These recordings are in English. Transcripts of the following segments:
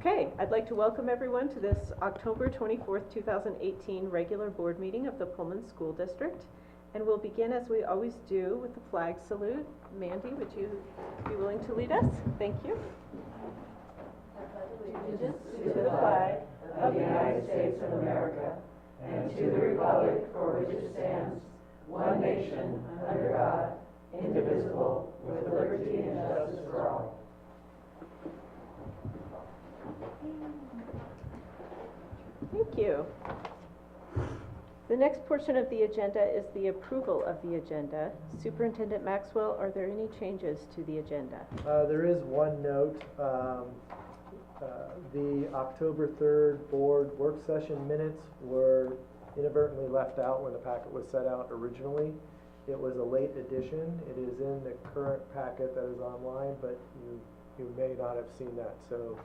Okay, I'd like to welcome everyone to this October 24th, 2018 regular board meeting of the Pullman School District. And we'll begin as we always do with the flag salute. Mandy, would you be willing to lead us? Thank you. Allegiance to the flag of the United States of America and to the republic for which it stands, one nation, under God, indivisible, with liberty and justice for all. Thank you. The next portion of the agenda is the approval of the agenda. Superintendent Maxwell, are there any changes to the agenda? There is one note. The October 3rd board work session minutes were inadvertently left out when the packet was set out originally. It was a late addition. It is in the current packet that is online, but you may not have seen that. So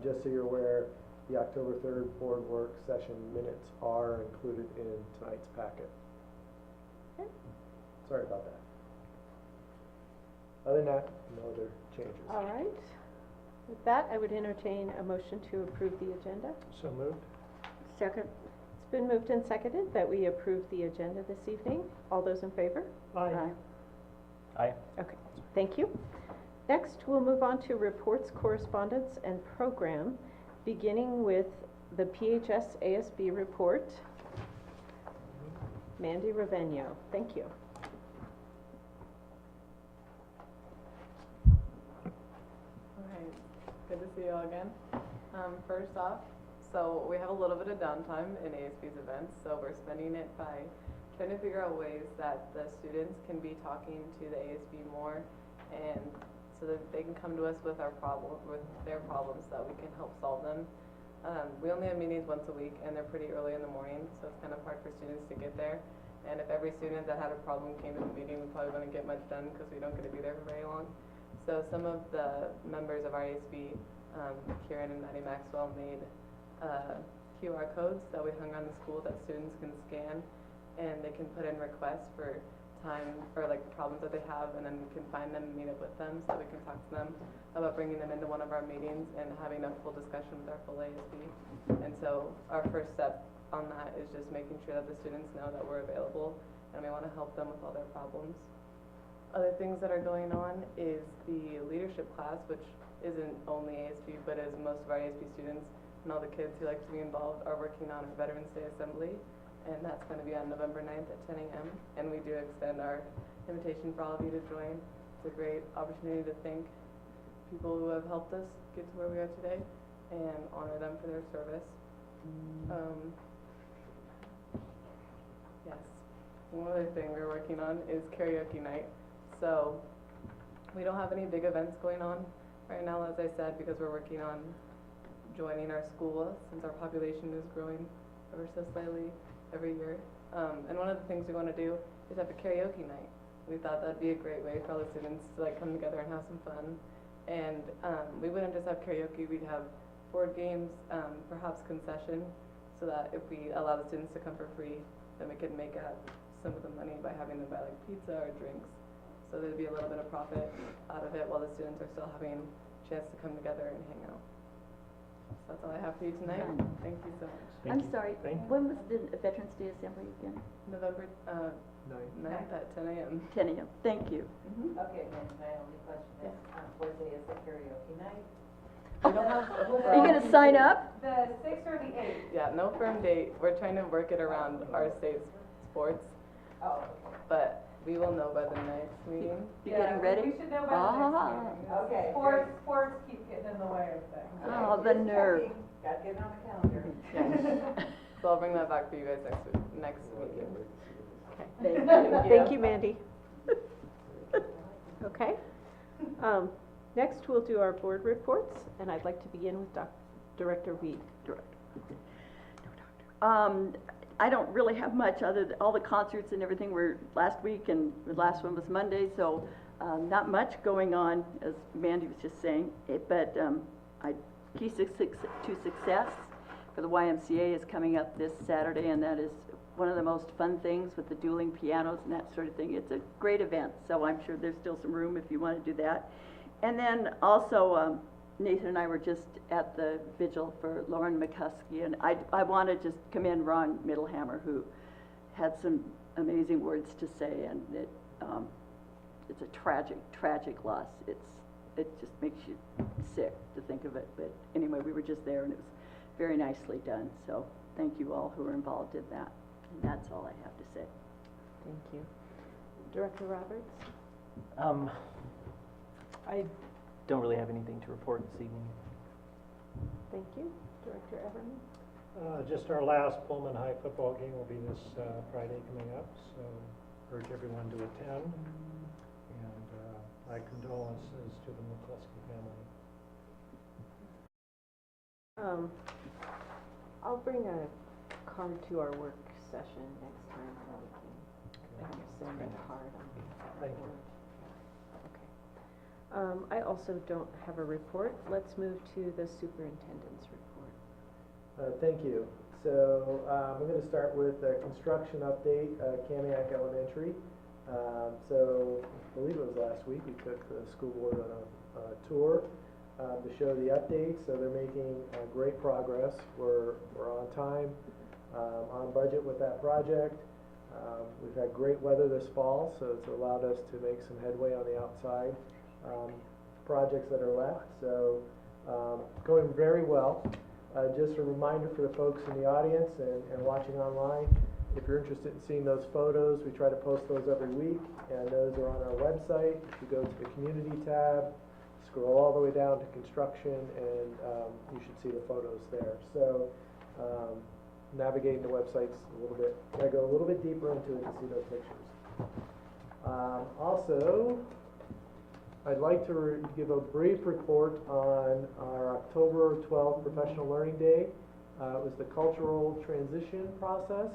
just so you're aware, the October 3rd board work session minutes are included in tonight's packet. Okay. Sorry about that. Other than that, no other changes. All right. With that, I would entertain a motion to approve the agenda. So moved. Second. It's been moved and seconded that we approve the agenda this evening. All those in favor? Aye. Aye. Okay, thank you. Next, we'll move on to reports, correspondence, and program, beginning with the PHS ASB report. Mandy Raveno, thank you. Alright, good to see you all again. First off, so we have a little bit of downtime in ASB's events, so we're spending it by trying to figure out ways that the students can be talking to the ASB more, and so that they can come to us with their problems so that we can help solve them. We only have meetings once a week, and they're pretty early in the morning, so it's kind of hard for students to get there. And if every student that had a problem came to the meeting, we probably wouldn't get much done because we don't get to be there for very long. So some of the members of our ASB, Kieran and Maddie Maxwell, made QR codes that we hung around the school that students can scan, and they can put in requests for time or like problems that they have, and then we can find them and meet up with them so we can talk to them about bringing them into one of our meetings and having a full discussion with our full ASB. And so our first step on that is just making sure that the students know that we're available and we want to help them with all their problems. Other things that are going on is the leadership class, which isn't only ASB but is most of our ASB students, and all the kids who like to be involved are working on our Veterans Day Assembly. And that's going to be on November 9th at 10 a.m. And we do extend our invitation for all of you to join. It's a great opportunity to thank people who have helped us get to where we are today and honor them for their service. Yes. One other thing we're working on is karaoke night. So we don't have any big events going on right now, as I said, because we're working on joining our school since our population is growing ever so slightly every year. And one of the things we want to do is have a karaoke night. We thought that'd be a great way for all the students to like come together and have some fun. And we wouldn't just have karaoke, we'd have board games, perhaps concession, so that if we allow the students to come for free, then we could make up some of the money by having them buy like pizza or drinks. So there'd be a little bit of profit out of it while the students are still having a chance to come together and hang out. So that's all I have for you tonight. Thank you so much. I'm sorry, when was the Veterans Day Assembly again? November 9th at 10 a.m. 10 a.m. Thank you. Okay, then my only question is, what day is the karaoke night? We don't have Are you going to sign up? The 6th or the 8th? Yeah, no firm date. We're trying to work it around our state's sports. Oh, okay. But we will know by the next meeting. You getting ready? We should know by the next meeting. Okay. Sports keep getting in the way of things. Oh, the nerve. Got to get it on the calendar. So I'll bring that back for you guys next meeting. Thank you, Mandy. Okay. Next, we'll do our board reports, and I'd like to begin with Director Reed. I don't really have much other than all the concerts and everything were last week, and the last one was Monday, so not much going on, as Mandy was just saying. But Key to Success for the YMCA is coming up this Saturday, and that is one of the most fun things with the dueling pianos and that sort of thing. It's a great event, so I'm sure there's still some room if you want to do that. And then also Nathan and I were just at the vigil for Lauren McCuskey, and I want to just commend Ron Middlehammer, who had some amazing words to say, and it's a tragic, tragic loss. It just makes you sick to think of it, but anyway, we were just there, and it was very nicely done, so thank you all who were involved in that, and that's all I have to say. Thank you. Director Roberts? I don't really have anything to report this evening. Thank you. Director Everman? Just our last Pullman High football game will be this Friday coming up, so urge everyone to attend. And my condolences to the McCluskey family. I'll bring a card to our work session next time, and we can send a card on behalf of the Thank you. board. Okay. I also don't have a report. Let's move to the superintendent's report. Thank you. So I'm going to start with a construction update, Kamiak Elementary. So I believe it was last week, we took the school board on a tour to show the updates. So they're making great progress. We're on time, on budget with that project. We've had great weather this fall, so it's allowed us to make some headway on the outside projects that are left. So going very well. Just a reminder for the folks in the audience and watching online, if you're interested in seeing those photos, we try to post those every week, and those are on our website. If you go to the community tab, scroll all the way down to construction, and you should see the photos there. So navigating the websites a little bit, I go a little bit deeper into it to see those pictures. Also, I'd like to give a brief report on our October 12th Professional Learning Day. It was the cultural transition process.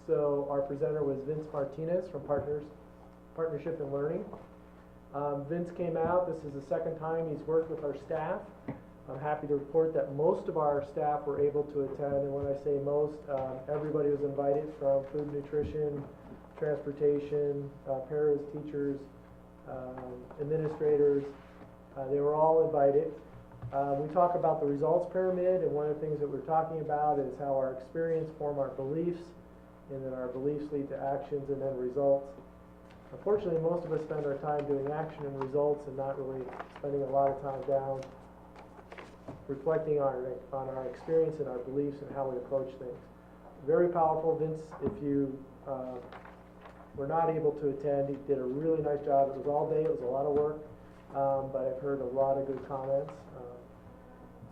So our presenter was Vince Martinez from Partnership in Learning. Vince came out. This is the second time he's worked with our staff. I'm happy to report that most of our staff were able to attend, and when I say most, everybody was invited from food, nutrition, transportation, paras, teachers, administrators. They were all invited. We talk about the results pyramid, and one of the things that we're talking about is how our experience form our beliefs, and then our beliefs lead to actions and then results. Unfortunately, most of us spend our time doing action and results and not really spending a lot of time down reflecting on our experience and our beliefs and how we approach things. Very powerful. Vince, if you were not able to attend, he did a really nice job. It was all day, it was a lot of work, but I've heard a lot of good comments.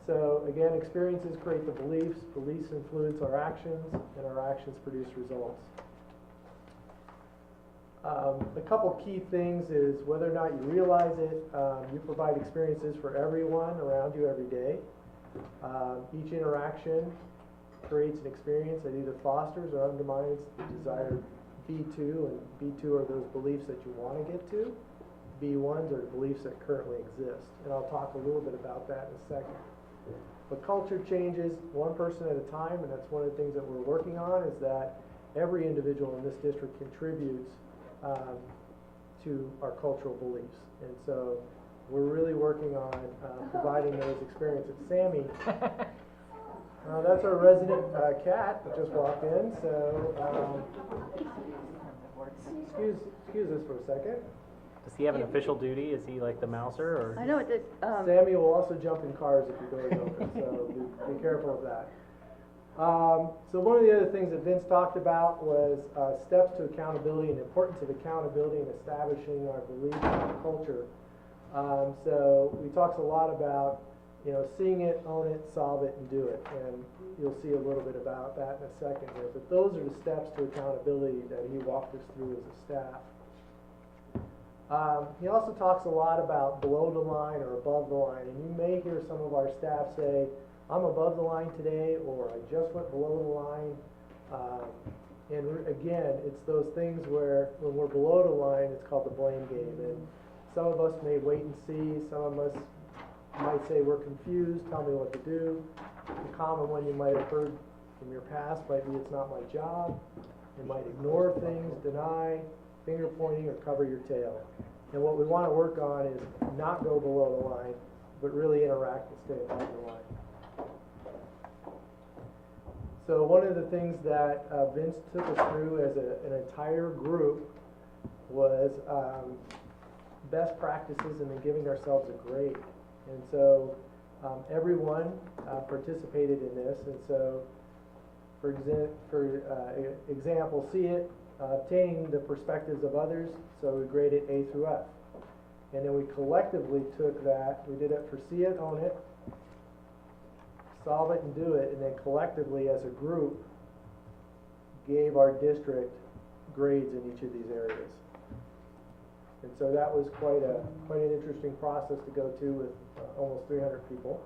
So again, experiences create the beliefs, beliefs influence our actions, and our actions produce results. A couple key things is whether or not you realize it, you provide experiences for everyone around you every day. Each interaction creates an experience that either fosters or undermines the desired B2, and B2 are those beliefs that you want to get to. B1s are the beliefs that currently exist, and I'll talk a little bit about that in a second. But culture changes one person at a time, and that's one of the things that we're working on, is that every individual in this district contributes to our cultural beliefs. And so we're really working on providing those experiences. Sammy, that's our resident cat that just walked in, so excuse us for a second. Does he have an official duty? Is he like the mouser, or? I know it did. Sammy will also jump in cars if your door is open, so be careful of that. So one of the other things that Vince talked about was steps to accountability and the importance of accountability in establishing our beliefs and our culture. So we talked a lot about, seeing it, own it, solve it, and do it. And you'll see a little bit about that in a second here. But those are the steps to accountability that he walked us through as a staff. He also talks a lot about below the line or above the line. And you may hear some of our staff say, I'm above the line today, or I just went below the line. And again, it's those things where when we're below the line, it's called the blame game. And some of us may wait and see. Some of us might say, we're confused, tell me what to do. The common one you might have heard from your past might be, it's not my job. You might ignore things, deny, finger pointing, or cover your tail. And what we want to work on is not go below the line, but really interact and stay along the line. So one of the things that Vince took us through as an entire group was best practices and then giving ourselves a grade. And so everyone participated in this, and so for example, see it, obtaining the perspectives of others, so we graded A through F. And then we collectively took that, we did it for see it, own it, solve it and do it, and then collectively as a group gave our district grades in each of these areas. And so that was quite an interesting process to go to with almost 300 people.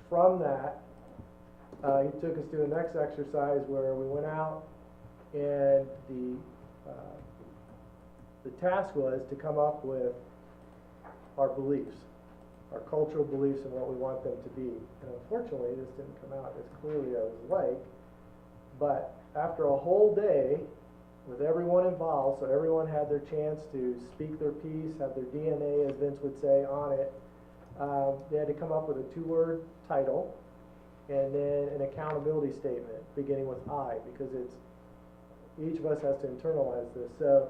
From that, he took us to the next exercise where we went out, and the task was to come up with our beliefs, our cultural beliefs and what we want them to be. And unfortunately, this didn't come out as clearly as I would like, but after a whole day with everyone involved, so everyone had their chance to speak their piece, have their DNA, as Vince would say, on it, they had to come up with a 2-word title and then an accountability statement beginning with I, because each of us has to internalize this. So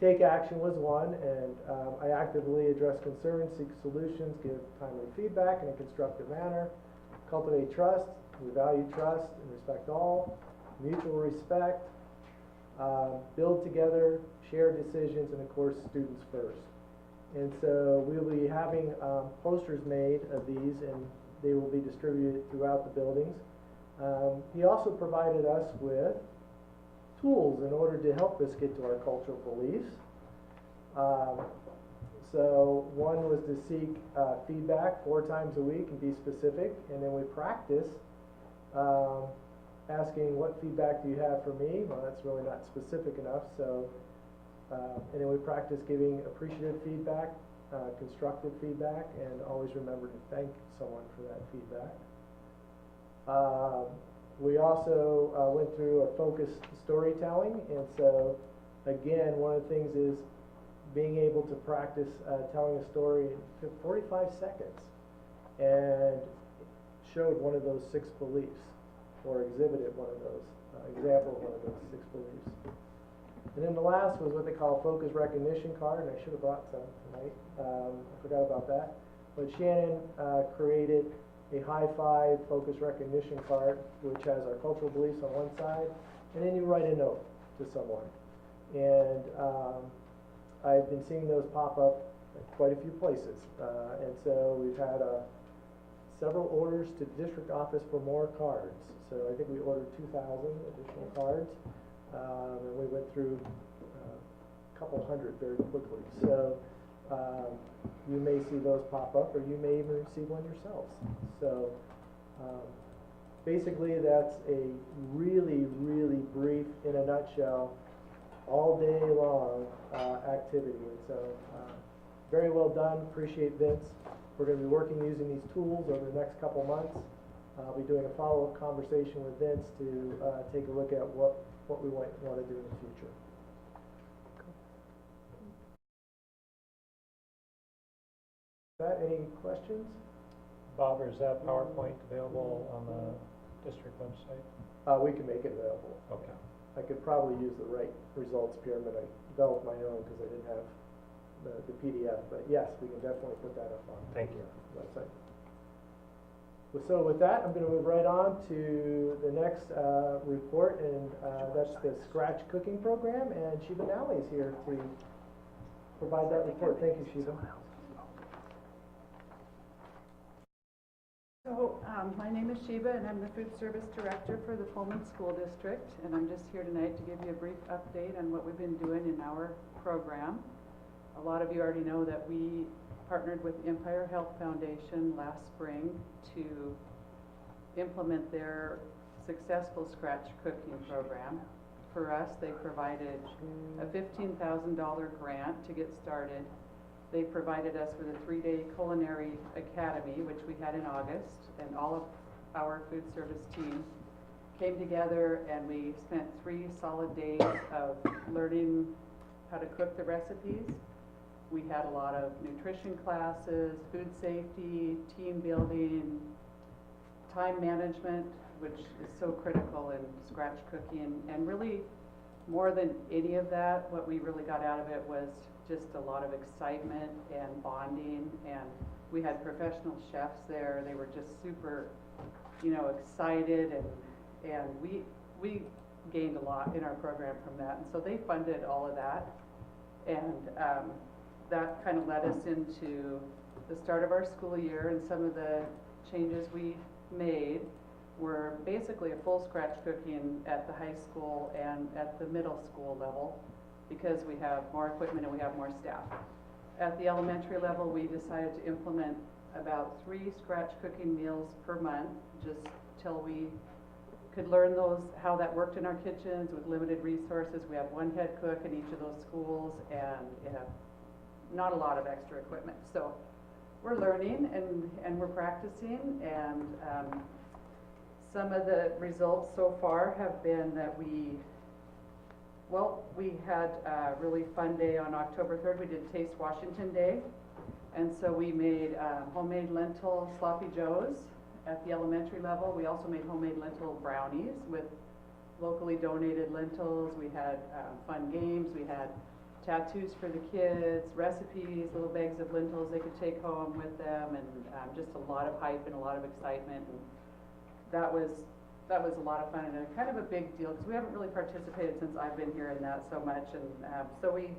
take action was one, and I actively address concerns, seek solutions, give timely feedback in a constructive manner, cultivate trust, we value trust and respect all, mutual respect, build together, share decisions, and of course students first. And so we'll be having posters made of these, and they will be distributed throughout the buildings. He also provided us with tools in order to help us get to our cultural beliefs. So one was to seek feedback 4 times a week and be specific, and then we practice asking, what feedback do you have for me? Well, that's really not specific enough, so and then we practice giving appreciative feedback, constructive feedback, and always remember to thank someone for that feedback. We also went through a focused storytelling, and so again, one of the things is being able to practice telling a story in 45 seconds, and showed one of those 6 beliefs, or exhibited one of those, example of one of those 6 beliefs. And then the last was what they call a focus recognition card, and I should have brought some tonight. I forgot about that. But Shannon created a high-five focus recognition card, which has our cultural beliefs on one side, and then you write a note to someone. And I've been seeing those pop up at quite a few places. And so we've had several orders to the district office for more cards. So I think we ordered 2,000 additional cards. And we went through a couple hundred very quickly. So you may see those pop up, or you may even receive one yourselves. So basically that's a really, really brief, in a nutshell, all day long activity. And so very well done. Appreciate Vince. We're going to be working using these tools over the next couple months. I'll be doing a follow-up conversation with Vince to take a look at what we want to do in the future. Any questions? Bob, is that PowerPoint available on the district website? We can make it available. Okay. I could probably use the right results pyramid. I developed my own because I didn't have the PDF, but yes, we can definitely put that up on Thank you. The website. So with that, I'm going to move right on to the next report, and that's the Scratch Cooking Program, and Shiva Nally is here to provide that report. Thank you, Shiva. So, my name is Shiva, and I'm the Food Service Director for the Pullman School District, and I'm just here tonight to give you a brief update on what we've been doing in our program. A lot of you already know that we partnered with Empire Health Foundation last spring to implement their successful Scratch Cooking program. For us, they provided a $15,000 grant to get started. They provided us with a 3-day culinary academy, which we had in August, and all of our food service team came together, and we spent 3 solid days of learning how to cook the recipes. We had a lot of nutrition classes, food safety, team building, time management, which is so critical in scratch cooking. And really, more than any of that, what we really got out of it was just a lot of excitement and bonding. And we had professional chefs there. They were just super, excited, and we gained a lot in our program from that. And so they funded all of that. And that kind of led us into the start of our school year, and some of the changes we made were basically a full scratch cooking at the high school and at the middle school level, because we have more equipment and we have more staff. At the elementary level, we decided to implement about 3 scratch cooking meals per month, just till we could learn how that worked in our kitchens with limited resources. We have 1 head cook in each of those schools, and not a lot of extra equipment. So we're learning and we're practicing, and some of the results so far have been that we had a really fun day on October 3rd. We did Taste Washington Day, and so we made homemade lentil sloppy joes at the elementary level. We also made homemade lentil brownies with locally donated lentils. We had fun games. We had tattoos for the kids, recipes, little bags of lentils they could take home with them, and just a lot of hype and a lot of excitement. And that was a lot of fun, and a kind of a big deal, because we haven't really participated since I've been here in that so much. And so it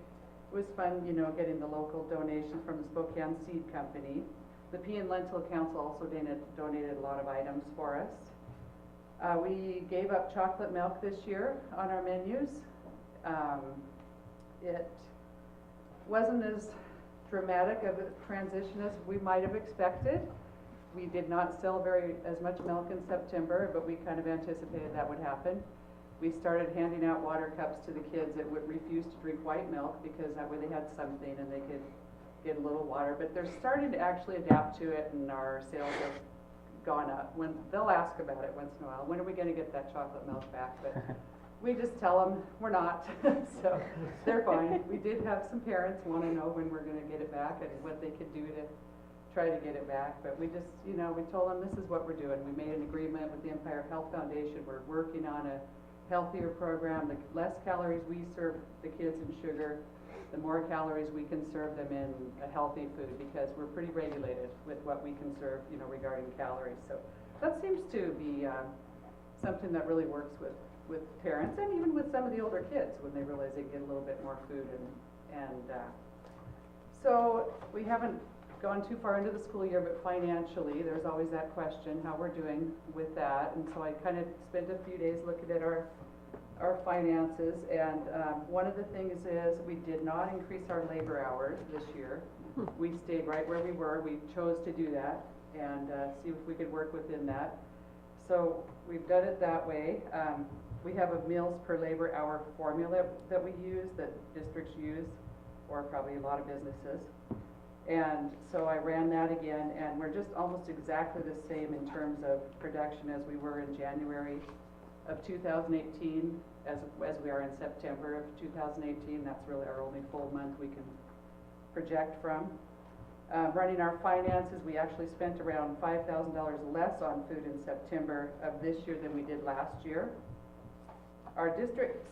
was fun, getting the local donations from the Spokane Seed Company. The Pea and Lentil Council also donated a lot of items for us. We gave up chocolate milk this year on our menus. It wasn't as dramatic of a transition as we might have expected. We did not sell as much milk in September, but we kind of anticipated that would happen. We started handing out water cups to the kids that would refuse to drink white milk, because that way they had something and they could get a little water. But they're starting to actually adapt to it, and our sales have gone up. When they'll ask about it once in a while, when are we going to get that chocolate milk back? But we just tell them we're not, so they're fine. We did have some parents want to know when we're going to get it back and what they could do to try to get it back. But we just, we told them this is what we're doing. We made an agreement with the Empire Health Foundation. We're working on a healthier program. The less calories we serve the kids in sugar, the more calories we can serve them in a healthy food, because we're pretty regulated with what we can serve, regarding calories. So that seems to be something that really works with parents, and even with some of the older kids, when they realize they get a little bit more food. So we haven't gone too far into the school year, but financially, there's always that question, how we're doing with that. And so I kind of spent a few days looking at our finances, and one of the things is we did not increase our labor hours this year. We stayed right where we were. We chose to do that and see if we could work within that. So we've done it that way. We have a meals per labor hour formula that we use, that districts use, or probably a lot of businesses. And so I ran that again, and we're just almost exactly the same in terms of production as we were in January of 2018 as we are in September of 2018. That's really our only full month we can project from. Running our finances, we actually spent around $5,000 less on food in September of this year than we did last year. Our district's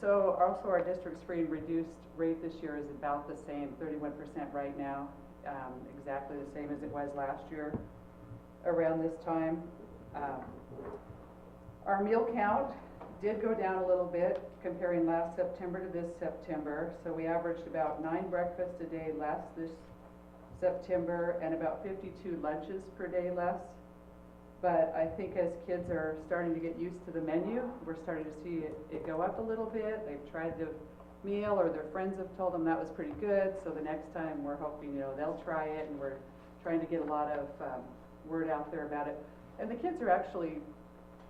free and reduced rate this year is about the same, 31% right now, exactly the same as it was last year around this time. Our meal count did go down a little bit comparing last September to this September. So we averaged about 9 breakfasts a day less this September, and about 52 lunches per day less. But I think as kids are starting to get used to the menu, we're starting to see it go up a little bit. They've tried the meal, or their friends have told them that was pretty good. So the next time we're hoping, they'll try it, and we're trying to get a lot of word out there about it. And the kids are actually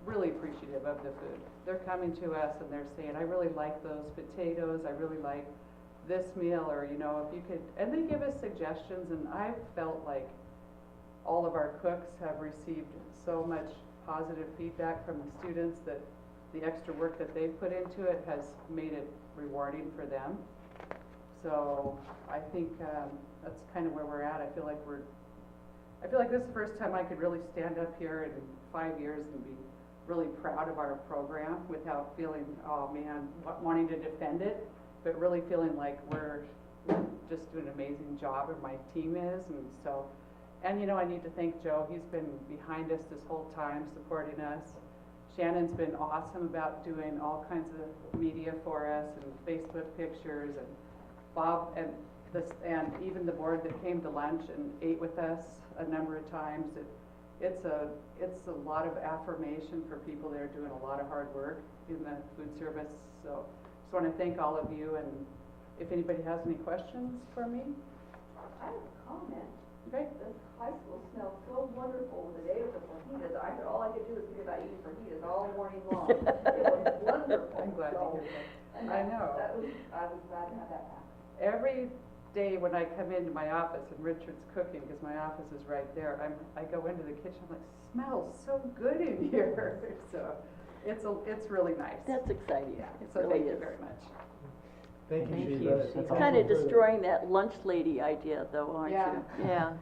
really appreciative of the food. They're coming to us and they're saying, I really like those potatoes, I really like this meal, or if you could, and they give us suggestions. And I've felt like all of our cooks have received so much positive feedback from the students that the extra work that they've put into it has made it rewarding for them. So I think that's kind of where we're at. I feel like this is the first time I could really stand up here in 5 years and be really proud of our program without feeling, oh man, wanting to defend it, but really feeling like we're just doing an amazing job, or my team is. And so, and you know, I need to thank Joe. He's been behind us this whole time, supporting us. Shannon's been awesome about doing all kinds of media for us, and Facebook pictures, and Bob and even the board that came to lunch and ate with us a number of times. It's a lot of affirmation for people that are doing a lot of hard work in the food service. So just want to thank all of you, and if anybody has any questions for me. I have a comment. Okay. The high school smelled so wonderful the day of the fajitas. All I could do was think about eating fajitas all morning long. It was wonderful. I'm glad to hear And that. I know. I was glad to have that happen. Every day when I come into my office and Richard's cooking, because my office is right there, I go into the kitchen, I'm like, smells so good in here. So it's really nice. That's exciting. Yeah, It so really thank you is. very much. Thank you, Thank Sheba. you, That's Sheba. It's awesome kind of for the- destroying that lunch lady idea though, aren't Yeah. you? Yeah.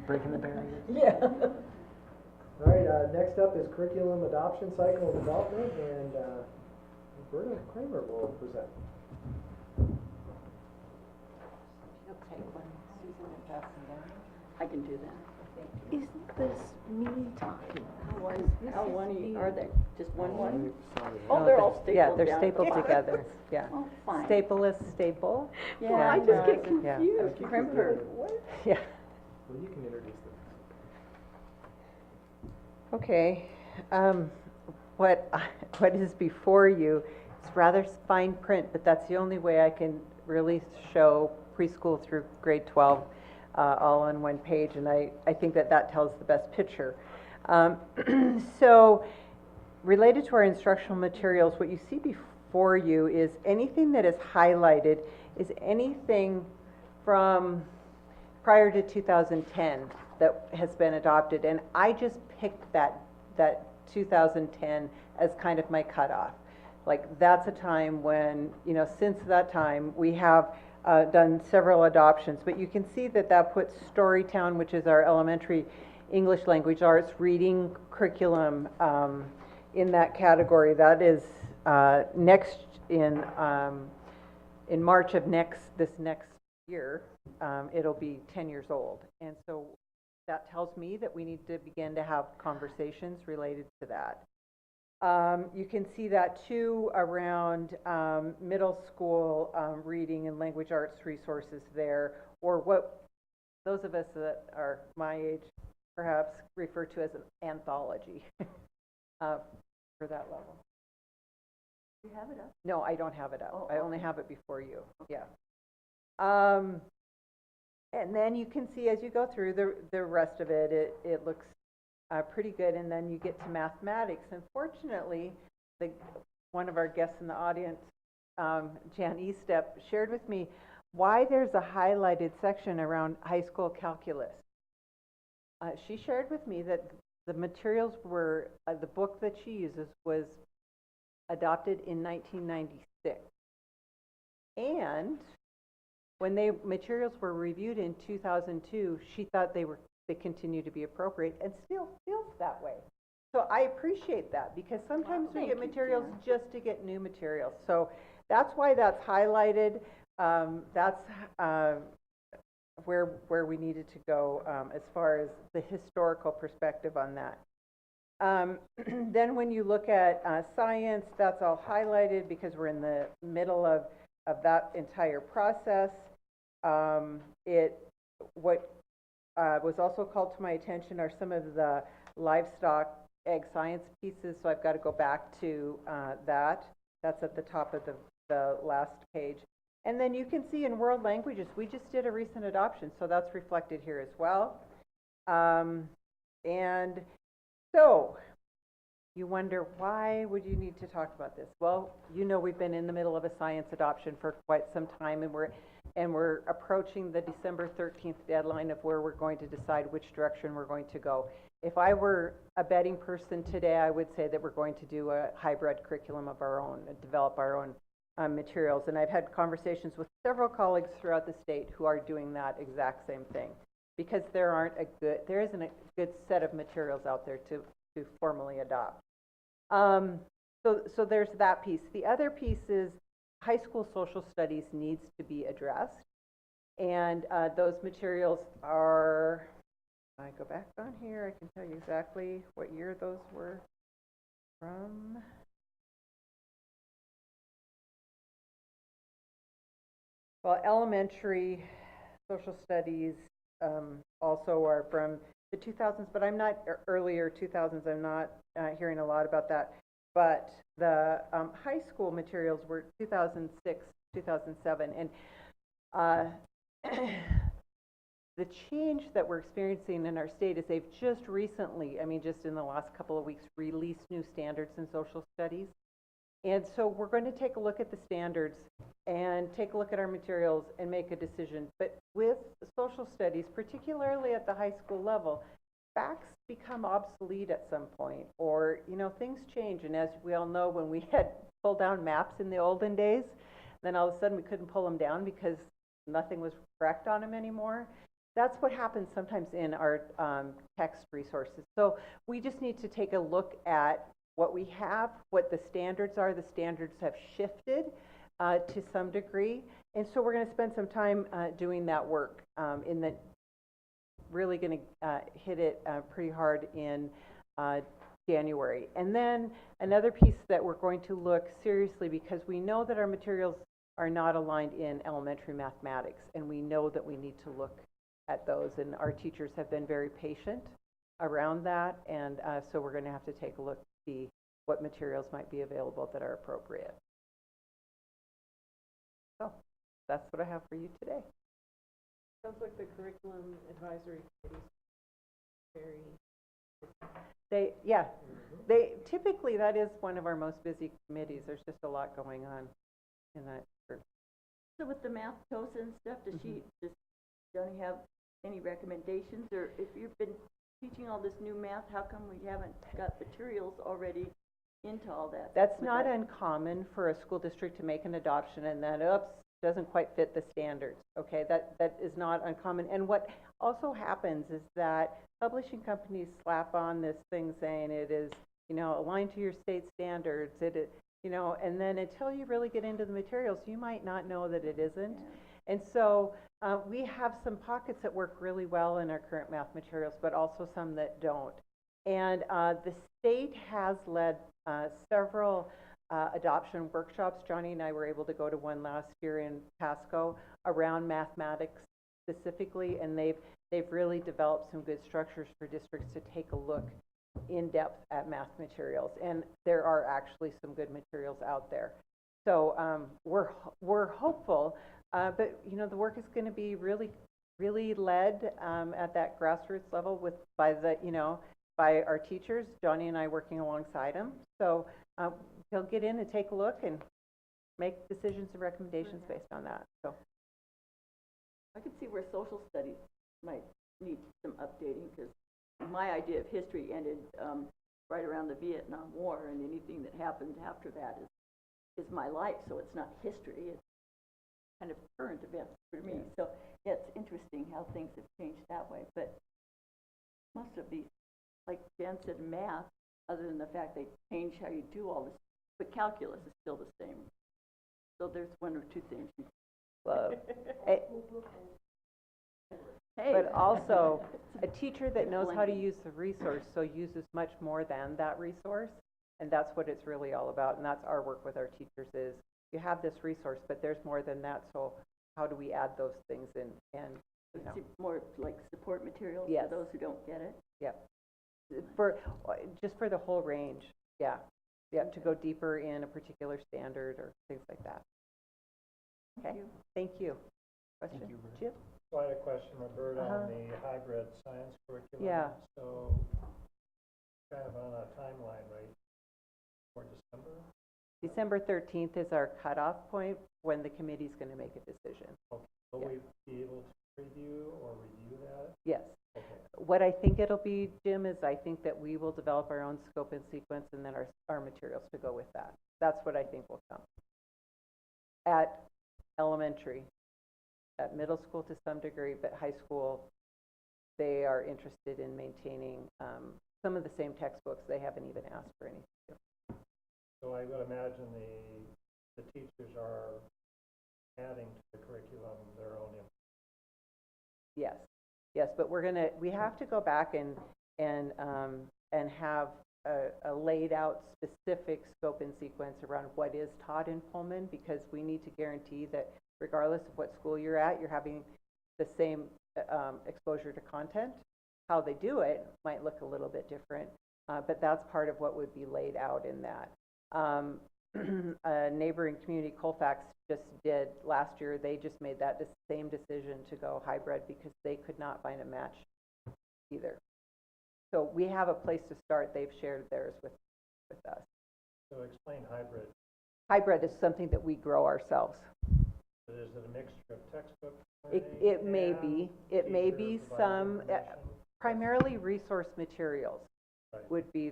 Breaking the barrier. Yeah. All right, next up is curriculum adoption cycle and development, and Roberta Kramer will present. I can do that. Isn't this me talking? How one are they? Just one? Sorry. Oh, they're all stapled Yeah, they're down. stapled together, yeah. Oh, fine. Staple is staple. Yeah, Yeah. I just get Yeah. confused. Crimper. What? Yeah. Well, you can introduce them. Okay, what is before you is rather fine print, but that's the only way I can really show preschool through grade 12 all on one page, and I think that tells the best picture. So, related to our instructional materials, what you see before you is anything that is highlighted is anything from prior to 2010 that has been adopted, and I just picked that 2010 as kind of my cutoff. Like, that's a time when, you know, since that time, we have done several adoptions, but you can see that puts Storytown, which is our elementary English language arts reading curriculum, in that category. That is next in March of this next year, it'll be 10 years old, and so that tells me that we need to begin to have conversations related to that. You can see that too around middle school reading and language arts resources there, or what those of us that are my age perhaps refer to as an anthology for that level. You have it up? No, I don't have it up. Oh, I only okay. have it before you. Yeah. And then you can see as you go through the rest of it, it looks pretty good. And then you get to mathematics. Unfortunately, one of our guests in the audience, Jan Estep, shared with me why there's a highlighted section around high school calculus. She shared with me that the materials were, the book that she uses was adopted in 1996. And when materials were reviewed in 2002, she thought they continue to be appropriate, and still feels that way. So I appreciate that, because sometimes we get materials just to get new materials. So that's why that's highlighted. That's where we needed to go as far as the historical perspective on that. Then when you look at science, that's all highlighted because we're in the middle of that entire process. What was also called to my attention are some of the livestock egg science pieces, so I've got to go back to that. That's at the top of the last page. And then you can see in world languages, we just did a recent adoption, so that's reflected here as well. And so, you wonder, why would you need to talk about this? Well, you know, we've been in the middle of a science adoption for quite some time, and we're approaching the December 13th deadline of where we're going to decide which direction we're going to go. If I were a betting person today, I would say that we're going to do a hybrid curriculum of our own and develop our own materials. And I've had conversations with several colleagues throughout the state who are doing that exact same thing, because there isn't a good set of materials out there to formally adopt. So there's that piece. The other piece is high school social studies needs to be addressed. And those materials are, I go back on here, I can tell you exactly what year those were from. Well, elementary social studies also are from the 2000s, but I'm not, earlier 2000s, I'm not hearing a lot about that. But the high school materials were 2006, 2007. And the change that we're experiencing in our state is they've just recently, I mean, just in the last couple of weeks, released new standards in social studies. And so we're going to take a look at the standards and take a look at our materials and make a decision. But with social studies, particularly at the high school level, facts become obsolete at some point, or, you know, things change. And as we all know, when we had pull down maps in the olden days, then all of a sudden we couldn't pull them down because nothing was correct on them anymore. That's what happens sometimes in our text resources. So we just need to take a look at what we have, what the standards are. The standards have shifted to some degree. And so we're going to spend some time doing that work really going to hit it pretty hard in January. And then another piece that we're going to look seriously, because we know that our materials are not aligned in elementary mathematics, and we know that we need to look at those, and our teachers have been very patient around that, and so we're going to have to take a look to see what materials might be available that are appropriate. So that's what I have for you today. Sounds like the curriculum advisory committee very. They typically, that is one of our most busy committees. There's just a lot going on in that group. So with the math TOSA and stuff, does Johnny have any recommendations? Or if you've been teaching all this new math, how come we haven't got materials already into all that? That's not uncommon for a school district to make an adoption and then, oops, doesn't quite fit the standards. Okay, that is not uncommon. And what also happens is that publishing companies slap on this thing saying it is, you know, aligned to your state standards. You know, and then until you really get into the materials, you might not know that it isn't. Yeah. And so we have some pockets that work really well in our current math materials, but also some that don't. And the state has led several adoption workshops. Johnny and I were able to go to one last year in Pasco around mathematics specifically, and they've really developed some good structures for districts to take a look in depth at math materials, and there are actually some good materials out there. So we're hopeful, but you know, the work is going to be really led at that grassroots level by our teachers. Johnny and I working alongside them. So they'll get in and take a look and make decisions and recommendations based on that. So I could see where social studies might need some updating, because my idea of history ended right around the Vietnam War, and anything that happened after that is my life, so it's not history, it's kind of current events for me. So yeah, it's interesting how things have changed that way. But most of these, like Jan said, math, other than the fact they change how you do all this, but calculus is still the same. So there's one or two things you love. Hey. But also, a teacher that knows how to use the resource, so uses much more than that resource, and that's what it's really all about. And that's our work with our teachers is, you have this resource, but there's more than that, so how do we add those things in? And you know, more like support materials yes. for those who don't get it? Yep. Just for the whole range, yeah. Yeah, to go deeper in a particular standard or things like that. Okay, thank you. Question? Thank you, Jim? So I had a question, Roberta, on the hybrid science curriculum. Yeah. So kind of on a timeline, right, for December? December 13th is our cutoff point when the committee's going to make a decision. Okay. Will we be able to preview or review that? Yes. Okay. What I think it'll be, Jim, is I think that we will develop our own scope and sequence, and then our materials to go with that. That's what I think will come. at elementary. At middle school to some degree, but high school, they are interested in maintaining some of the same textbooks. They haven't even asked for anything. So I would imagine the teachers are adding to the curriculum their own input. Yes, yes, but we have to go back and have a laid out specific scope and sequence around what is taught in Pullman, because we need to guarantee that regardless of what school you're at, you're having the same exposure to content. How they do it might look a little bit different, but that's part of what would be laid out in that. A neighboring community, Colfax, just did last year. They just made that same decision to go hybrid because they could not find a match either. So we have a place to start. They've shared theirs with us. So explain hybrid. Hybrid is something that we grow ourselves. Is it a mixture of textbook It may be. It may be some, primarily resource materials would be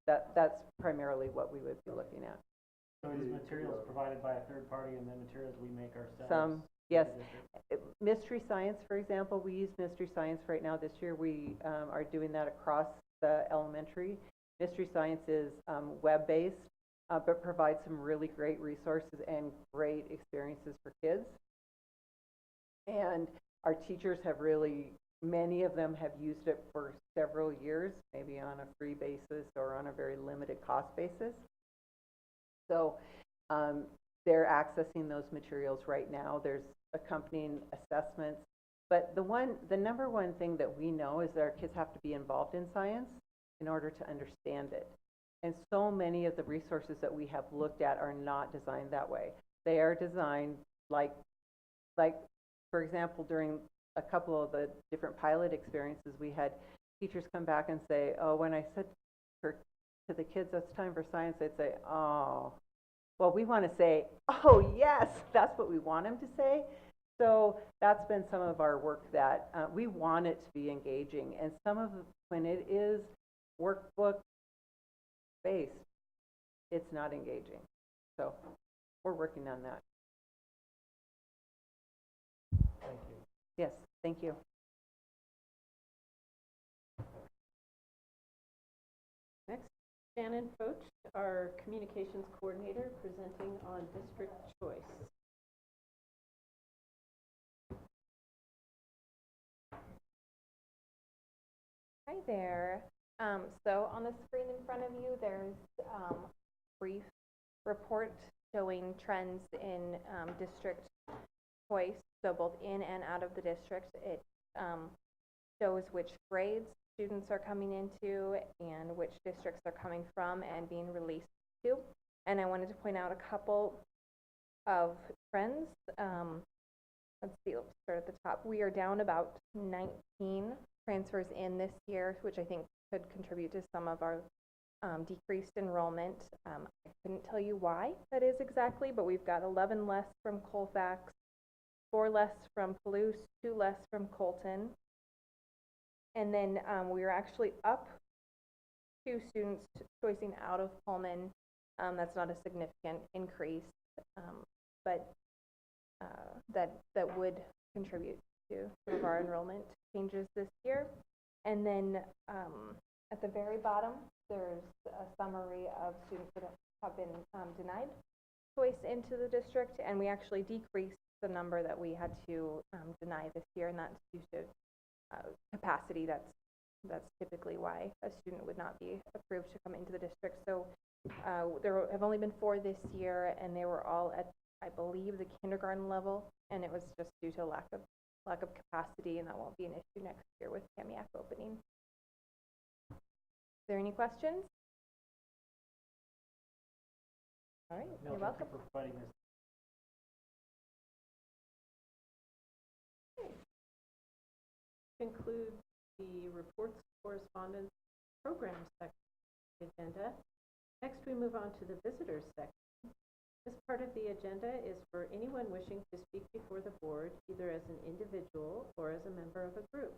that's primarily what we would be looking at. So is materials provided by a third party and then materials we make ourselves? Some, yes. Mystery science, for example, we use mystery science right now. This year we are doing that across the elementary. Mystery science is web-based, but provides some really great resources and great experiences for kids. And our teachers have really, many of them have used it for several years, maybe on a free basis or on a very limited cost basis. So they're accessing those materials right now. There's accompanying assessments. But the number one thing that we know is that our kids have to be involved in science in order to understand it. And so many of the resources that we have looked at are not designed that way. They are designed like for example, during a couple of the different pilot experiences, we had teachers come back and say, oh, when I said to the kids, it's time for science, they'd say, oh. Well, we want to say, oh, yes, that's what we want them to say. So that's been some of our work that we want it to be engaging. And when it is workbook based, it's not engaging. So we're working on that. Thank you. Yes, thank you. Next, Shannon Foch, our communications coordinator, presenting on district choice. Hi there. So on the screen in front of you, there's a brief report showing trends in district choice, so both in and out of the district. It shows which grades students are coming into and which districts they're coming from and being released to. And I wanted to point out a couple of trends. Let's see, let's start at the top. We are down about 19 transfers in this year, which I think could contribute to some of our decreased enrollment. I couldn't tell you why that is exactly, but we've got 11 less from Colfax, 4 less from Palouse, 2 less from Colton. And then we are actually up 2 students choicing out of Pullman. That's not a significant increase, but that would contribute to some of our enrollment changes this year. And then at the very bottom, there's a summary of students that have been denied choice into the district, and we actually decreased the number that we had to deny this year, and that's due to capacity. That's typically why a student would not be approved to come into the district. So there have only been 4 this year, and they were all at, I believe, the kindergarten level, and it was just due to lack of capacity, and that won't be an issue next year with Kamiak opening. Is there any questions? All right, No, you're welcome. Thank you for providing this. Conclude the reports, correspondence, programs section of the agenda. Next, we move on to the visitors section. This part of the agenda is for anyone wishing to speak before the board, either as an individual or as a member of a group.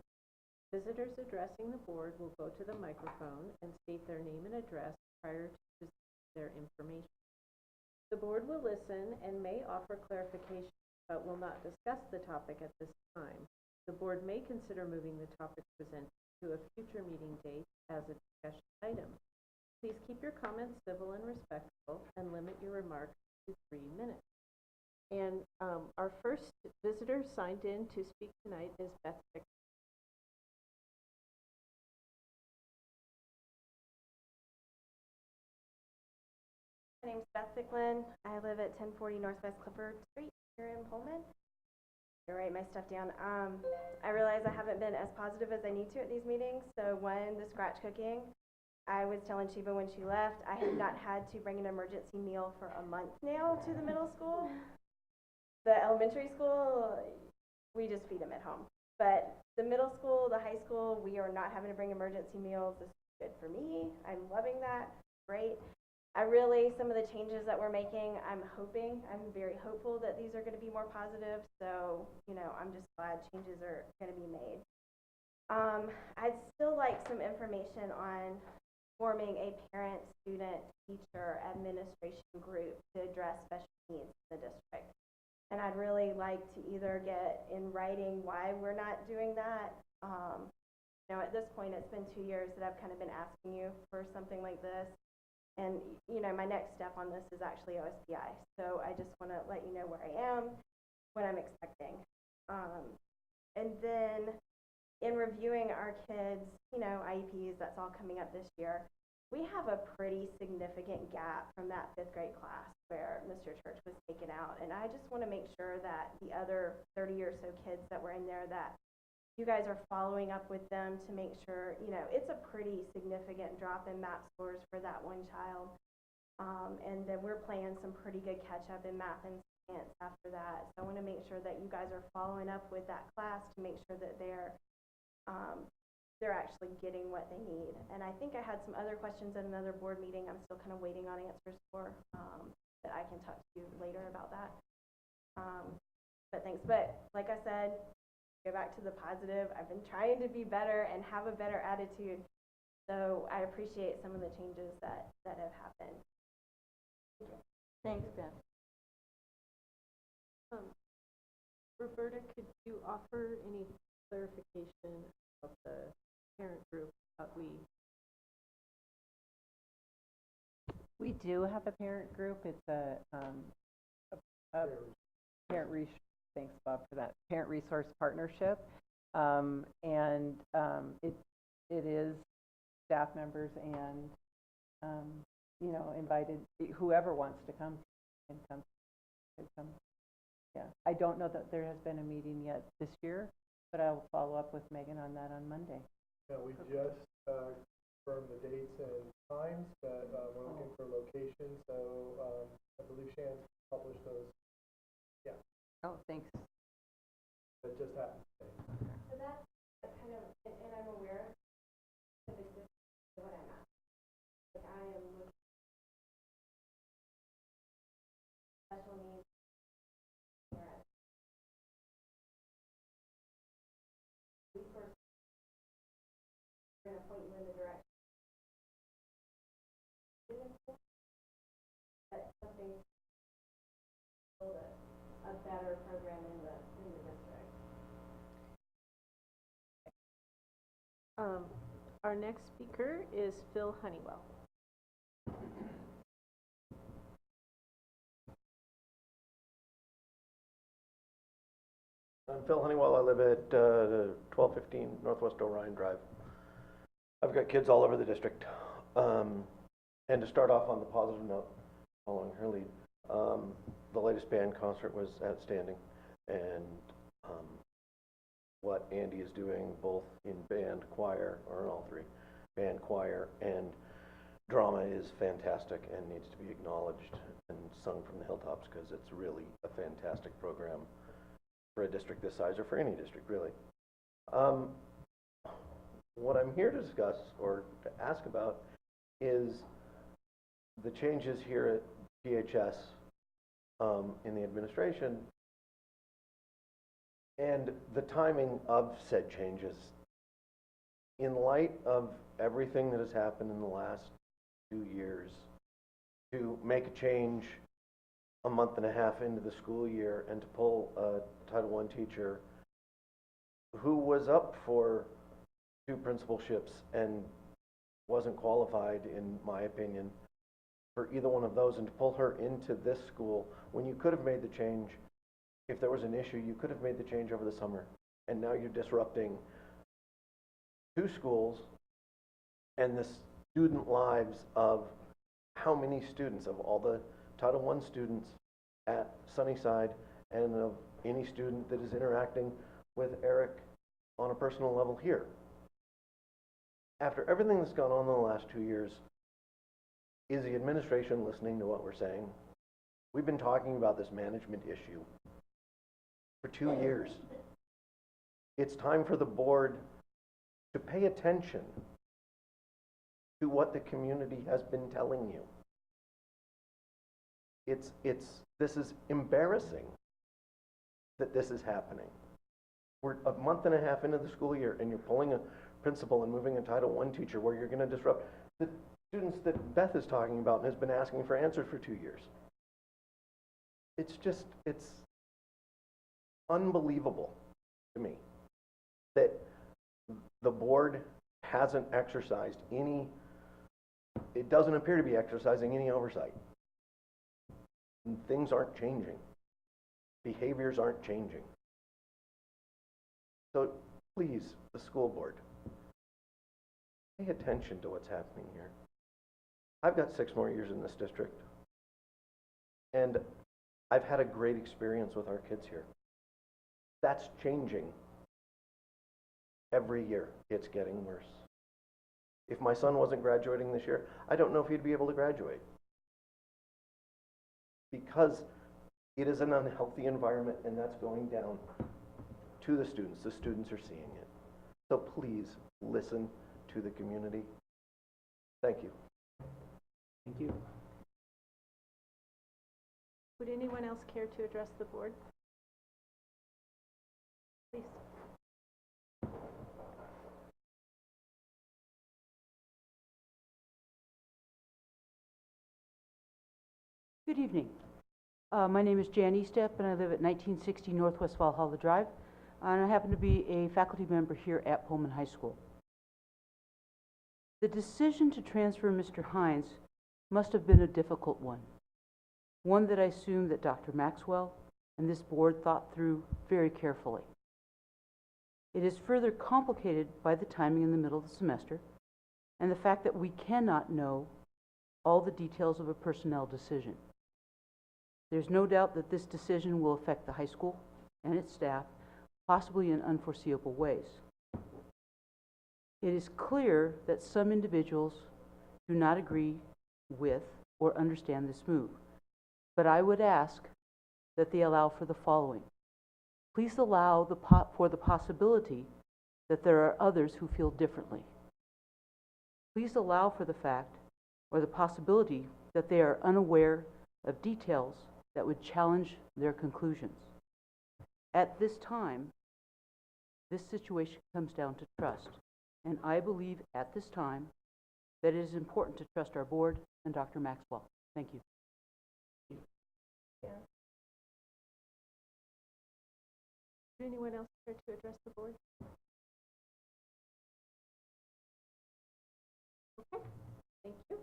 Visitors addressing the board will go to the microphone and state their name and address prior to their information. The board will listen and may offer clarification, but will not discuss the topic at this time. The board may consider moving the topic presented to a future meeting date as a discussion item. Please keep your comments civil and respectful and limit your remarks to 3 minutes. And our first visitor signed in to speak tonight is Beth Vick. My name's Beth Ficklin. I live at 1040 Northwest Clifford Street here in Pullman. To write my stuff down. I realize I haven't been as positive as I need to at these meetings. So one, the scratch cooking. I was telling Sheba when she left, I have not had to bring an emergency meal for a month now to the middle school. The elementary school, we just feed them at home. But the middle school, the high school, we are not having to bring emergency meals. This is good for me. I'm loving that. Great. Some of the changes that we're making, I'm very hopeful that these are going to be more positive. So, I'm just glad changes are going to be made. I'd still like some information on forming a parent, student, teacher, administration group to address special needs in the district. And I'd really like to either get in writing why we're not doing that. At this point, it's been 2 years that I've kind of been asking you for something like this. And, my next step on this is actually OSPI. So I just want to let you know where I am, what I'm expecting. And then in reviewing our kids, IEPs, that's all coming up this year, we have a pretty significant gap from that 5th grade class where Mr. Church was taken out. And I just want to make sure that the other 30 or so kids that were in there, that you guys are following up with them to make sure, it's a pretty significant drop in MAP scores for that one child. And then we're playing some pretty good catch up in math and science after that. So I want to make sure that you guys are following up with that class to make sure that they're actually getting what they need. And I think I had some other questions at another board meeting I'm still kind of waiting on answers for, that I can talk to you later about that. But thanks. But like I said, go back to the positive. I've been trying to be better and have a better attitude. So I appreciate some of the changes that have happened. Thanks, Beth. Roberta, could you offer any clarification of the parent group that We do have a parent group. It's a parent resource. Thanks, Bob, for that. Parent resource partnership, and it is staff members and invited whoever wants to come can come. Yeah, I don't know that there has been a meeting yet this year, but I will follow up with Megan on that on Monday. Yeah, we just confirmed the dates and times, but we're looking for locations, so I believe Shan's published those. Yeah. Oh, thanks. That just happened today. So that's kind of, and I'm aware of what I'm at. Like I am looking at special needs. We're going to point you in the direction. But something to build a better program in the district. Our next speaker is Phil Honeywell. I'm Phil Honeywell. I live at 1215 Northwest Orion Drive. I've got kids all over the district. And to start off on the positive note, following her lead, the latest band concert was outstanding. And what Andy is doing both in band, choir, or in all three, band, choir, and drama is fantastic and needs to be acknowledged and sung from the hilltops because it's really a fantastic program for a district this size, or for any district, really. What I'm here to discuss, or to ask about, is the changes here at PHS in the administration, and the timing of said changes. In light of everything that has happened in the last 2 years, to make a change a month and a half into the school year and to pull a Title I teacher who was up for 2 principalships and wasn't qualified, in my opinion, for either one of those, and to pull her into this school when you could have made the change. If there was an issue, you could have made the change over the summer, and now you're disrupting 2 schools and the student lives of how many students, of all the Title I students at Sunnyside, and of any student that is interacting with Eric on a personal level here. After everything that's gone on in the last 2 years, is the administration listening to what we're saying? We've been talking about this management issue for 2 years. It's time for the board to pay attention to what the community has been telling you. This is embarrassing that this is happening. We're a month and a half into the school year and you're pulling a principal and moving a Title I teacher where you're going to disrupt the students that Beth is talking about and has been asking for answers for 2 years. It's unbelievable to me that the board hasn't exercised any, it doesn't appear to be exercising any oversight. And things aren't changing. Behaviors aren't changing. So please, the school board, pay attention to what's happening here. I've got 6 more years in this district, and I've had a great experience with our kids here. That's changing. Every year, it's getting worse. If my son wasn't graduating this year, I don't know if he'd be able to graduate. Because it is an unhealthy environment, and that's going down to the students. The students are seeing it. So please listen to the community. Thank you. Thank you. Would anyone else care to address the board? Please. Good evening. My name is Jan Estep, and I live at 1960 Northwest Valhalla Drive, and I happen to be a faculty member here at Pullman High School. The decision to transfer Mr. Hines must have been a difficult one that I assume that Dr. Maxwell and this board thought through very carefully. It is further complicated by the timing in the middle of the semester and the fact that we cannot know all the details of a personnel decision. There's no doubt that this decision will affect the high school and its staff, possibly in unforeseeable ways. It is clear that some individuals do not agree with or understand this move, but I would ask that they allow for the following. Please allow for the possibility that there are others who feel differently. Please allow for the fact or the possibility that they are unaware of details that would challenge their conclusions. At this time, this situation comes down to trust, and I believe at this time that it is important to trust our board and Dr. Maxwell. Thank you. Yeah. Would anyone else care to address the board? Okay, thank you.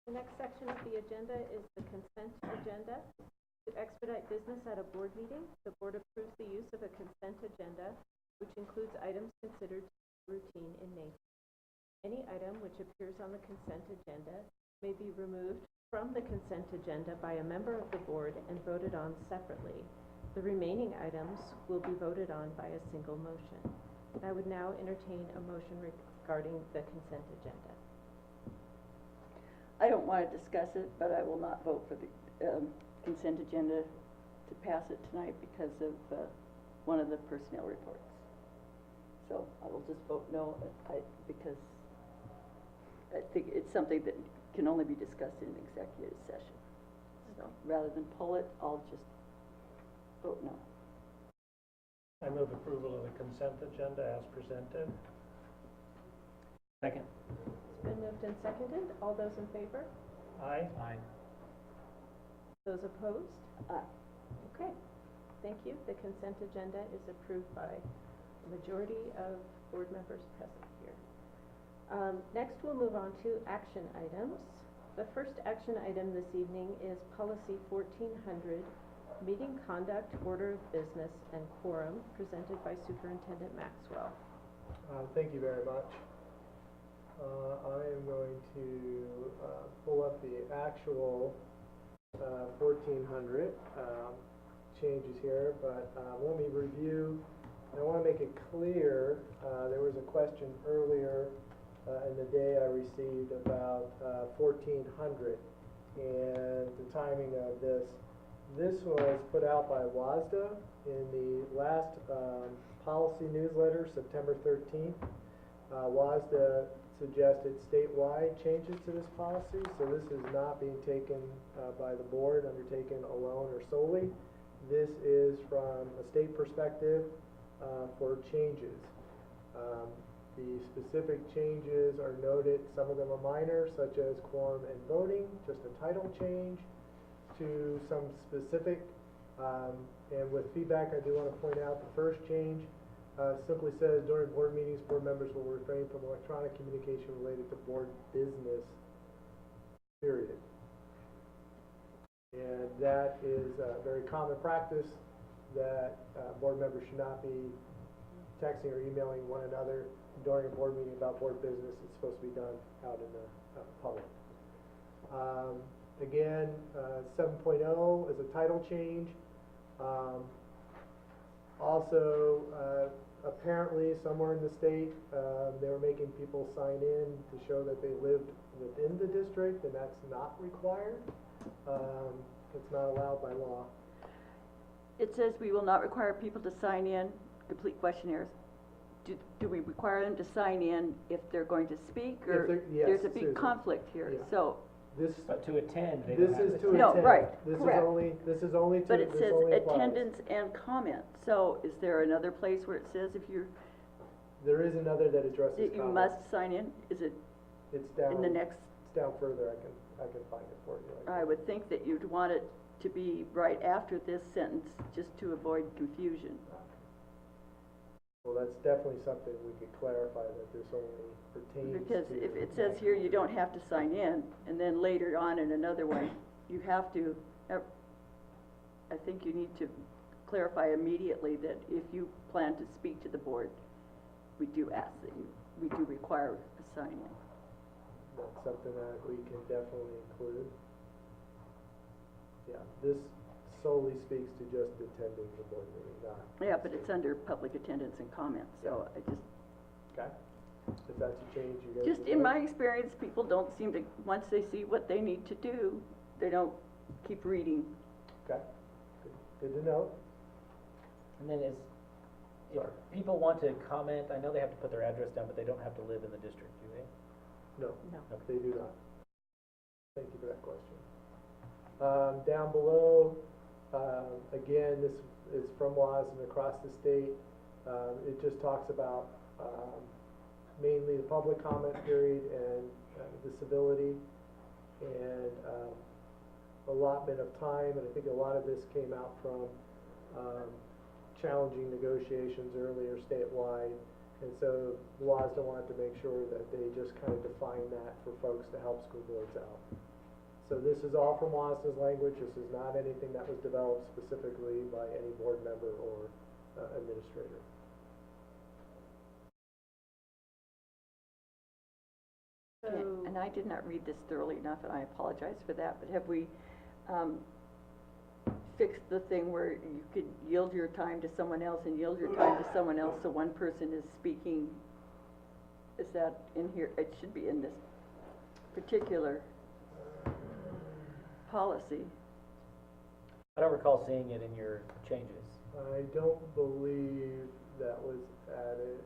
The next section of the agenda is the consent agenda. To expedite business at a board meeting, the board approves the use of a consent agenda, which includes items considered routine in nature. Any item which appears on the consent agenda may be removed from the consent agenda by a member of the board and voted on separately. The remaining items will be voted on by a single motion. I would now entertain a motion regarding the consent agenda. I don't want to discuss it, but I will not vote for the consent agenda to pass it tonight because of one of the personnel reports. So I will just vote no, because I think it's something that can only be discussed in executive session. So rather than pull it, I'll just vote no. I move approval of the consent agenda as presented. Second. It's been moved and seconded. All those in favor? Aye. Aye. Those opposed? Aye. Okay, thank you. The consent agenda is approved by a majority of board members present here. Next, we'll move on to action items. The first action item this evening is Policy 1400, Meeting Conduct, Order of Business, and Quorum, presented by Superintendent Maxwell. Thank you very much. I am going to pull up the actual 1400 changes here, but let me review. I want to make it clear, there was a question earlier in the day I received about 1400 and the timing of this. This was put out by WASDA in the last policy newsletter, September 13th. WASDA suggested statewide changes to this policy, so this is not being taken by the board, undertaken alone or solely. This is from a state perspective for changes. The specific changes are noted, some of them are minor, such as quorum and voting, just a title change, to some specific, and with feedback I do want to point out the first change simply says during board meetings, board members will refrain from electronic communication related to board business, period. And that is a very common practice that board members should not be texting or emailing one another during a board meeting about board business. It's supposed to be done out in the public. Again, 7.0 is a title change. Also, apparently somewhere in the state, they were making people sign in to show that they lived within the district, and that's not required. It's not allowed by law. It says we will not require people to sign in, complete questionnaires. Do we require them to sign in if they're going to speak, or yes, there's a big Susan. conflict here, Yeah. so. But to attend, they This don't have is to to No, attend. right, This correct. is only to, But it this says only applies. attendance and comment, so is there another place where it says if you're, There is another that addresses that you comments. must sign in? Is it It's down. in the next? It's down further. I can find it for you. I would think that you'd want it to be right after this sentence, just to avoid confusion. Well, that's definitely something we could clarify, that this only pertains Because to. if it says here you don't have to sign in, and then later on in another one, you have to, I think you need to clarify immediately that if you plan to speak to the board, we do ask that we do require a sign-in. That's something that we can definitely include. Yeah, this solely speaks to just attending the board meeting, not. Yeah, but it's under public attendance and comments, so I just, Okay, if that's a change you guys. just would in like. my experience, people don't seem to, once they see what they need to do, they don't keep reading. Okay, good to know. And then if people want to comment, I know they have to put their address down, but they don't have to live in the district, do they? No, No. they do not. Thank you for that question. Down below, again, this is from WAS and across the state. It just talks about mainly the public comment period and disability and allotment of time. And I think a lot of this came out from challenging negotiations earlier statewide. And so WASDA wanted to make sure that they just kind of define that for folks to help school boards out. So this is all from WASDA's language. This is not anything that was developed specifically by any board member or administrator. So, And I did not read this thoroughly enough, and I apologize for that, but have we fixed the thing where you could yield your time to someone else and yield your time to someone else, so one person is speaking? Is that in here? It should be in this particular policy. I don't recall seeing it in your changes. I don't believe that was added.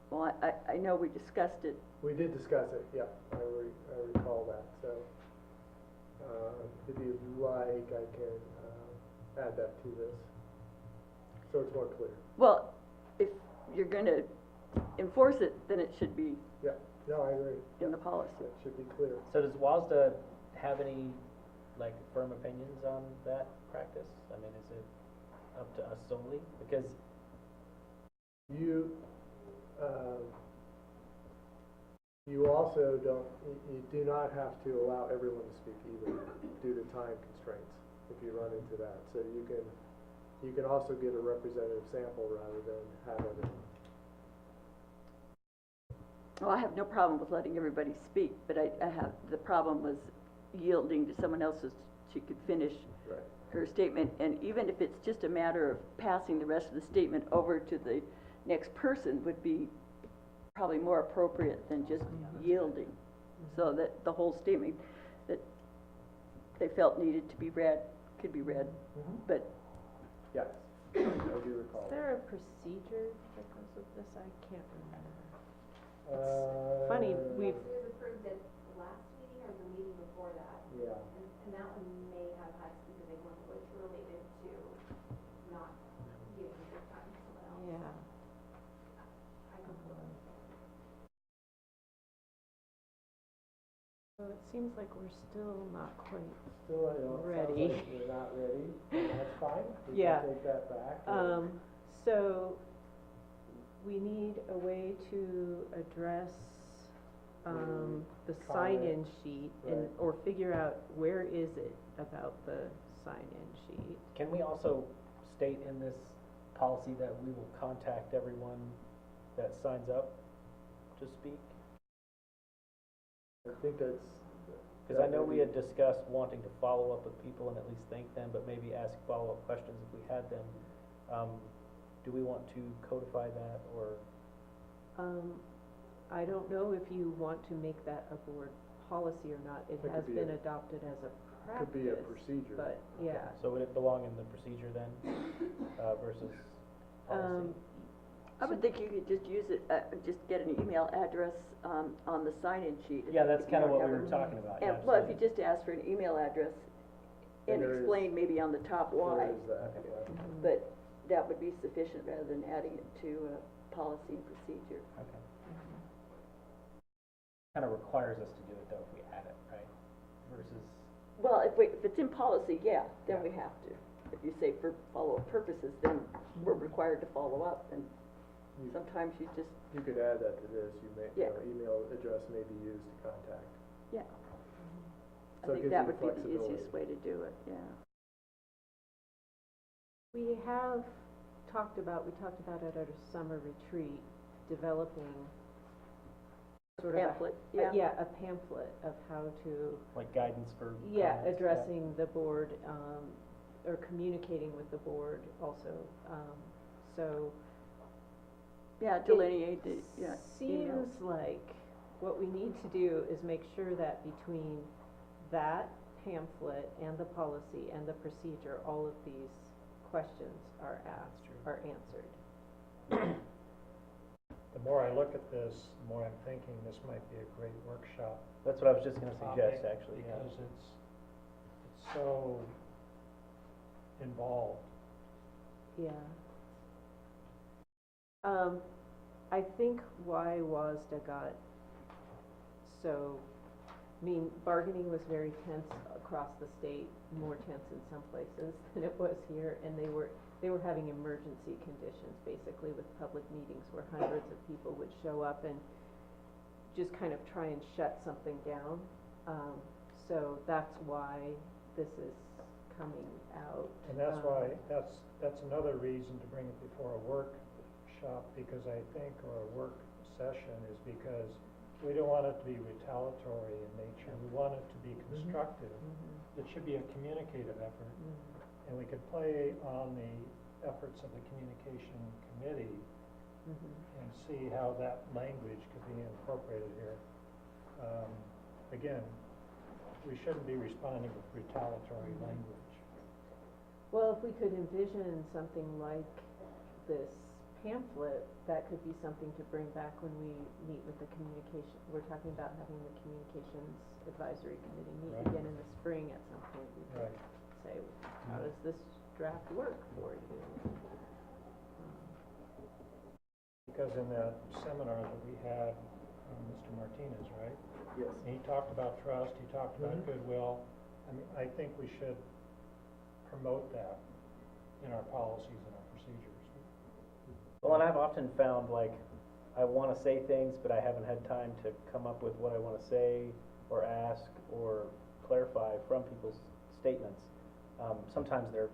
Well, I know we discussed it. We did discuss it, yeah, I recall that, so, if you'd like, I can, add that to this, so it's more clear. Well, if you're gonna enforce it, then it should be Yeah. No, I agree. in the policy. That should be clear. So does WASDA have any, like, firm opinions on that practice? I mean, is it up to us solely? Because, You also you do not have to allow everyone to speak either due to time constraints if you run into that. So you can also get a representative sample rather than have everyone. Well, I have no problem with letting everybody speak, but I have, the problem was yielding to someone else's, she could finish Right. her statement, and even if it's just a matter of passing the rest of the statement over to the next person would be probably more appropriate than just yielding. So that the whole statement that they felt needed to be read could be read, but Yes, I do recall. Is there a procedure that goes with this? I can't remember. Funny, we've, It was approved at the last meeting or the meeting before that, Yeah. and that one may have had specific language related to not giving good time to someone else. yeah. I can pull it. So it seems like we're still not quite, Still, sounds Ready. like you're not ready, and that's fine. We Yeah. can take that back. so we need a way to address, the sign-in sheet and, Right. or figure out where is it about the sign-in sheet. can we also state in this policy that we will contact everyone that signs up to speak? I think that's. Because I know we had discussed wanting to follow up with people and at least thank them, but maybe ask follow-up questions if we had them. Do we want to codify that, or? I don't know if you want to make that a board policy or not. It It could has be been a- adopted as a practice. Could be a procedure. But, yeah. So would it belong in the procedure then, versus policy? I would think you could just use it, just get an email address on the sign-in sheet. Yeah, that's if you kind of don't what we have were it. talking about, yeah. And, well, if you just ask for an email address and There is- explain maybe on the top why, There is that, Okay. yeah. but that would be sufficient rather than adding it to a policy and procedure. Okay. Kind of requires us to do it though if we add it, right? Versus, Well, if it's in policy, yeah, then we have to. If you say for follow-up purposes, then we're required to follow up, and You- sometimes you just, You could add that to this, Yeah. email address may be used to contact. yeah. I So it think gives that you would be the flexibility. easiest way to do it, yeah. We have talked about at our summer retreat, developing sort of a. Pamphlet, yeah. A pamphlet of how to, like guidance for. yeah, comments, addressing the board, or communicating with the board also. So Yeah, delineate the, yeah, emails. seems like what we need to do is make sure that between that pamphlet and the policy and the procedure, all of these questions are asked, are answered. The more I look at this, the more I'm thinking this might be a great workshop That's what I was just gonna suggest, topic, actually, yeah. because it's so involved. Yeah. I think why WASDA got so, I mean, bargaining was very tense across the state, more tense in some places than it was here, and they were having emergency conditions, basically, with public meetings where hundreds of people would show up and just kind of try and shut something down. So that's why this is coming out. And that's why, that's another reason to bring it before a workshop, because I think, or a work session, is because we don't want it to be retaliatory in nature. We want it to be constructive. It should be a communicative effort. And we could play on the efforts of the communication committee and see how that language could be incorporated here. Again, we shouldn't be responding with retaliatory language. Well, if we could envision something like this pamphlet, that could be something to bring back when we meet with the communication. We're talking about having the communications advisory committee meet Right. again in the spring at some point. We could Right. say, how does this draft work for you? Because in that seminar that we had from Mr. Martinez, right? Yes. And he talked about trust, he talked about goodwill. I mean, I think we should promote that in our policies and our procedures. Well, and I've often found, like, I wanna say things, but I haven't had time to come up with what I wanna say, or ask, or clarify from people's statements. Sometimes they're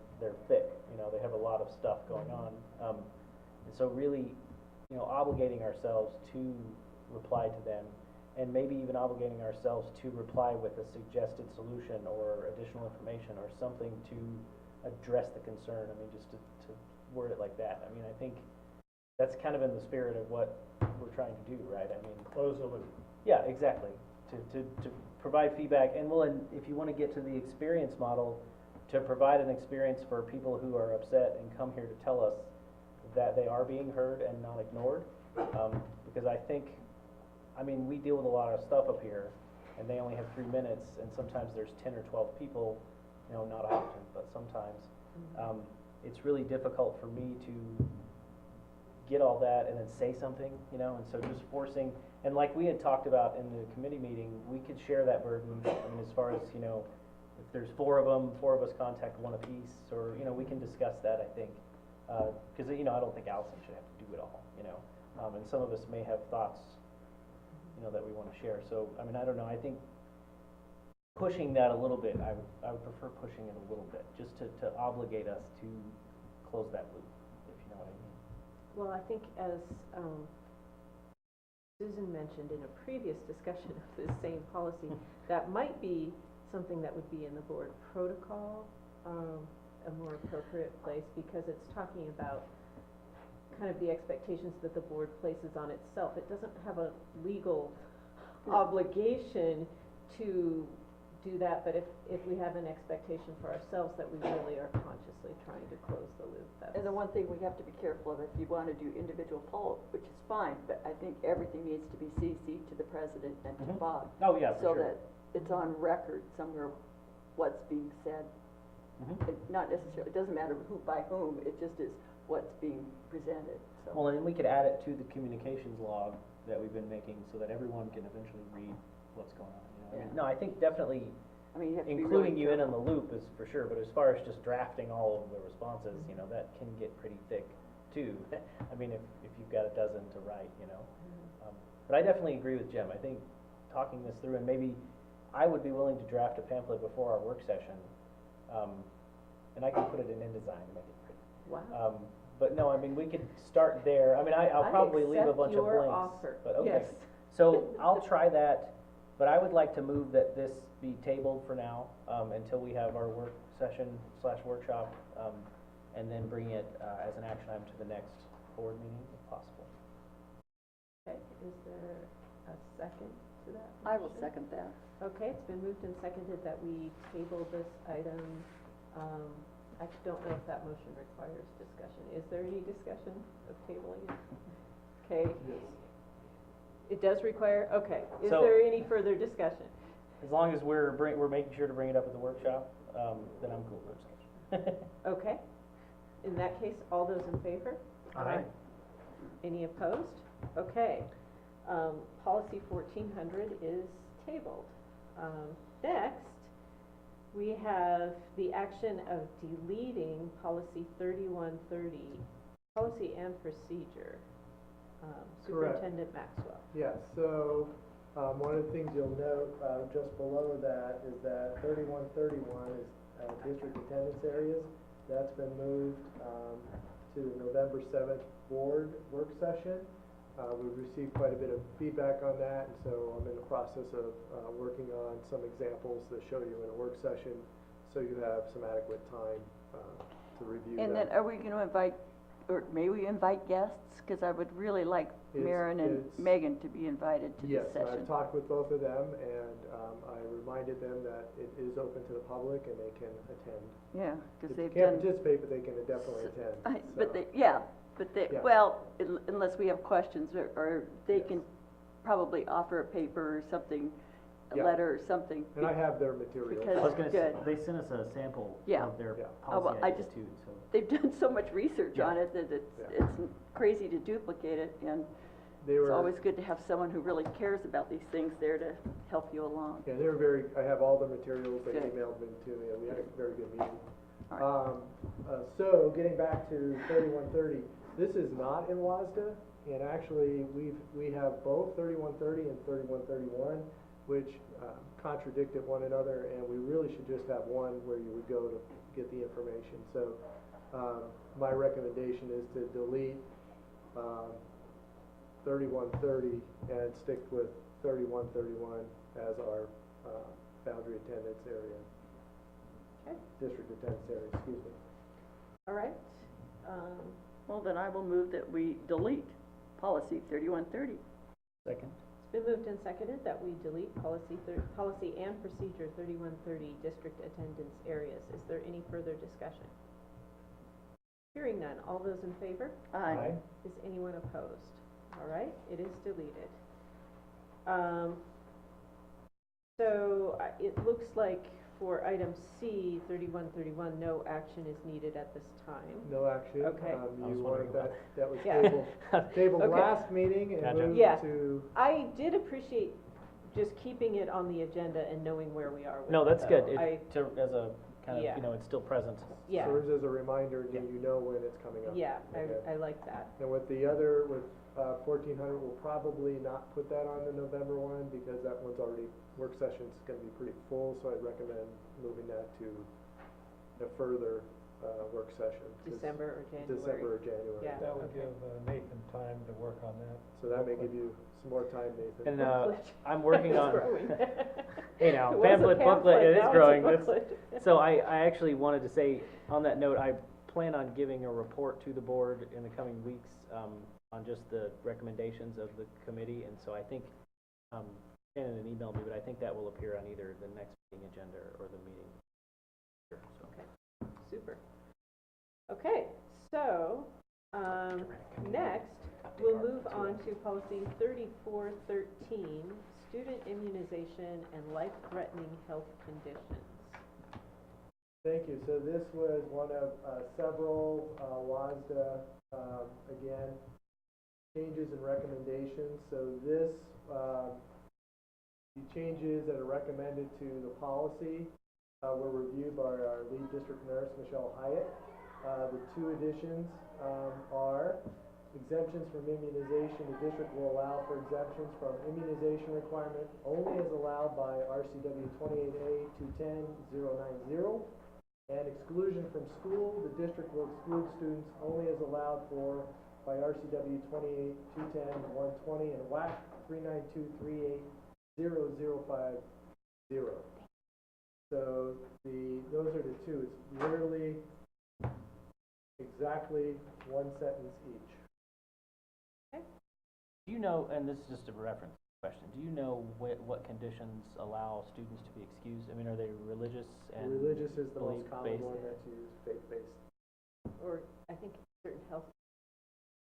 thick, you know, they have a lot of stuff going on. And so really, you know, obligating ourselves to reply to them, and maybe even obligating ourselves to reply with a suggested solution or additional information or something to address the concern. I mean, just to word it like that. I mean, I think that's kind of in the spirit of what we're trying to do, right? I mean, Close the loop. yeah, exactly. To provide feedback, and well, and if you want to get to the experience model, to provide an experience for people who are upset and come here to tell us that they are being heard and not ignored. Because I think, I mean, we deal with a lot of stuff up here, and they only have 3 minutes, and sometimes there's 10 or 12 people, you know, not often, but sometimes. It's really difficult for me to get all that and then say something, you know, and so just forcing, and like we had talked about in the committee meeting, we could share that burden. I mean, as far as, you know, if there's 4 of them, 4 of us contact one apiece, or, you know, we can discuss that, I think. Because, you know, I don't think Allison should have to do it all, you know. And some of us may have thoughts, you know, that we want to share. So, I mean, I don't know, I think pushing that a little bit, I would prefer pushing it a little bit, just to obligate us to close that loop, if you know what I mean. Well, I think as Susan mentioned in a previous discussion of this same policy, that might be something that would be in the board protocol, a more appropriate place, because it's talking about kind of the expectations that the board places on itself. It doesn't have a legal obligation to do that, but if we have an expectation for ourselves that we really are consciously trying to close the loop, that's... And the one thing we have to be careful of, if you want to do individual follow-up, which is fine, but I think everything needs to be CC'd to the president and to Bob. Oh, yeah, for sure. So that it's on record somewhere what's being said. It not necessarily, it doesn't matter who by whom, it just is what's being presented, so. Well, and we could add it to the communications log that we've been making so that everyone can eventually read what's going on, you know? I mean, no, I think definitely I mean, you have to be including really you in on careful. the loop is for sure, but as far as just drafting all of the responses, you know, that can get pretty thick too. I mean, if you've got a dozen to write, you know. But I definitely agree with Jim. I think talking this through, and maybe I would be willing to draft a pamphlet before our work session, and I can put it in InDesign and make it pretty. Wow. But no, I mean, we could start there. I mean, I'll probably leave a bunch of blinks. I accept your offer. But okay. Yes. So I'll try that, but I would like to move that this be tabled for now, until we have our work session / workshop, and then bring it, as an action item to the next board meeting if possible. Okay, is there a second to that? I will motion? second that. Okay, it's been moved and seconded that we table this item. I don't know if that motion requires discussion. Is there any discussion of tabling it? Okay. Yes. It does require, okay. Is So- there any further discussion? As long as we're making sure to bring it up at the workshop, then I'm cool with discussion. Okay. In that case, all those in favor? Aye. Any opposed? Okay. Policy 1400 is tabled. Next, we have the action of deleting policy 3130, policy and procedure. Superintendent Maxwell. Yes, so, one of the things you'll note, just below that is that 3131 is, district attendance areas. That's been moved, to the November 7th board work session. We've received quite a bit of feedback on that, and so I'm in the process of, working on some examples to show you in a work session, so you have some adequate time, to review that. And then are we gonna invite, or may we invite guests? Cause I would really like Maren and it's- Megan to be invited to Yes, this and session. I've talked with both of them, and I reminded them that it is open to the public and they can attend. Yeah, cause They they've can't done. participate, but they can definitely attend. But so. they, Yeah. well, unless we have questions, or they Yes. can probably offer a paper or something, a Yeah. letter or something. And I have their materials. Because- I was gonna say, Good. they sent us a sample Yeah. of their Yeah. Oh, well, policy I ideas just- too, so. They've done so much research Yeah. on it that it's Yeah. crazy to duplicate it, and They It's were, always good to have someone who really cares about these things there to help you along. yeah, they were very, I have all the materials, they Good. emailed me too, yeah, we had a very good meeting. All So, getting back to 3130, this is not in WASDA, and actually, we have both 3130 and 3131, which contradicted one another, and we really should just have one where you would go to get the information. So, my recommendation is to delete 3130 and stick with 3131 as our boundary attendance area. Okay. District attendance area, excuse me. All right. Well, then I will move that we delete policy 3130. Second. It's been moved and seconded that we delete policy and procedure 3130, district attendance areas. Is there any further discussion? Hearing none. All those in favor? Aye. Is anyone opposed? All right, it is deleted. It looks like for item C, 3131, no action is needed at this time. No action. Okay. I was You wondering wanted that was Yeah. tabled Okay. last meeting and Gotcha. moved Yeah. to, I did appreciate just keeping it on the agenda and knowing where we are with No, it, that's though. good. As a kind of, Yeah. it's still present. Yeah, serves as a reminder, Yeah. and you know when it's coming up. yeah, Okay. I like that. And with the other, with 1400, we'll probably not put that on the November one, because that one's already, work session's gonna be pretty full, so I'd recommend moving that to a further work session. 'Cause December or January. December or January. Yeah. That would Okay. give Nathan time to work on that. So that may give you some more time, Nathan. And Booklet. I'm working It's on, growing. hey now, It was a pamphlet, booklet, it is now it's a growing. That's- booklet. So I actually wanted to say, on that note, I plan on giving a report to the board in the coming weeks on just the recommendations of the committee, and so I think, Shannon emailed me, but I think that will appear on either the next meeting agenda or the meeting. So. Okay, super. Okay, so, next, we'll move on to policy 3413, student immunization and life-threatening health conditions. Thank you. So this was one of several WASDA, again, changes and recommendations. So this, the changes that are recommended to the policy were reviewed by our lead district nurse, Michelle Hyatt. The two additions are exemptions from immunization. The district will allow for exemptions from immunization requirement only as allowed by RCW 28A 210-090. And exclusion from school, the district will exclude students only as allowed for by RCW 28 210 120 and WAC 392380050. So those are the two. It's literally exactly one sentence each. Do you know, and this is just a reference question, do you know what conditions allow students to be excused? I mean, are they religious and Religious is the most common belief-based? one that's used, faith-based. Or, I think, certain health,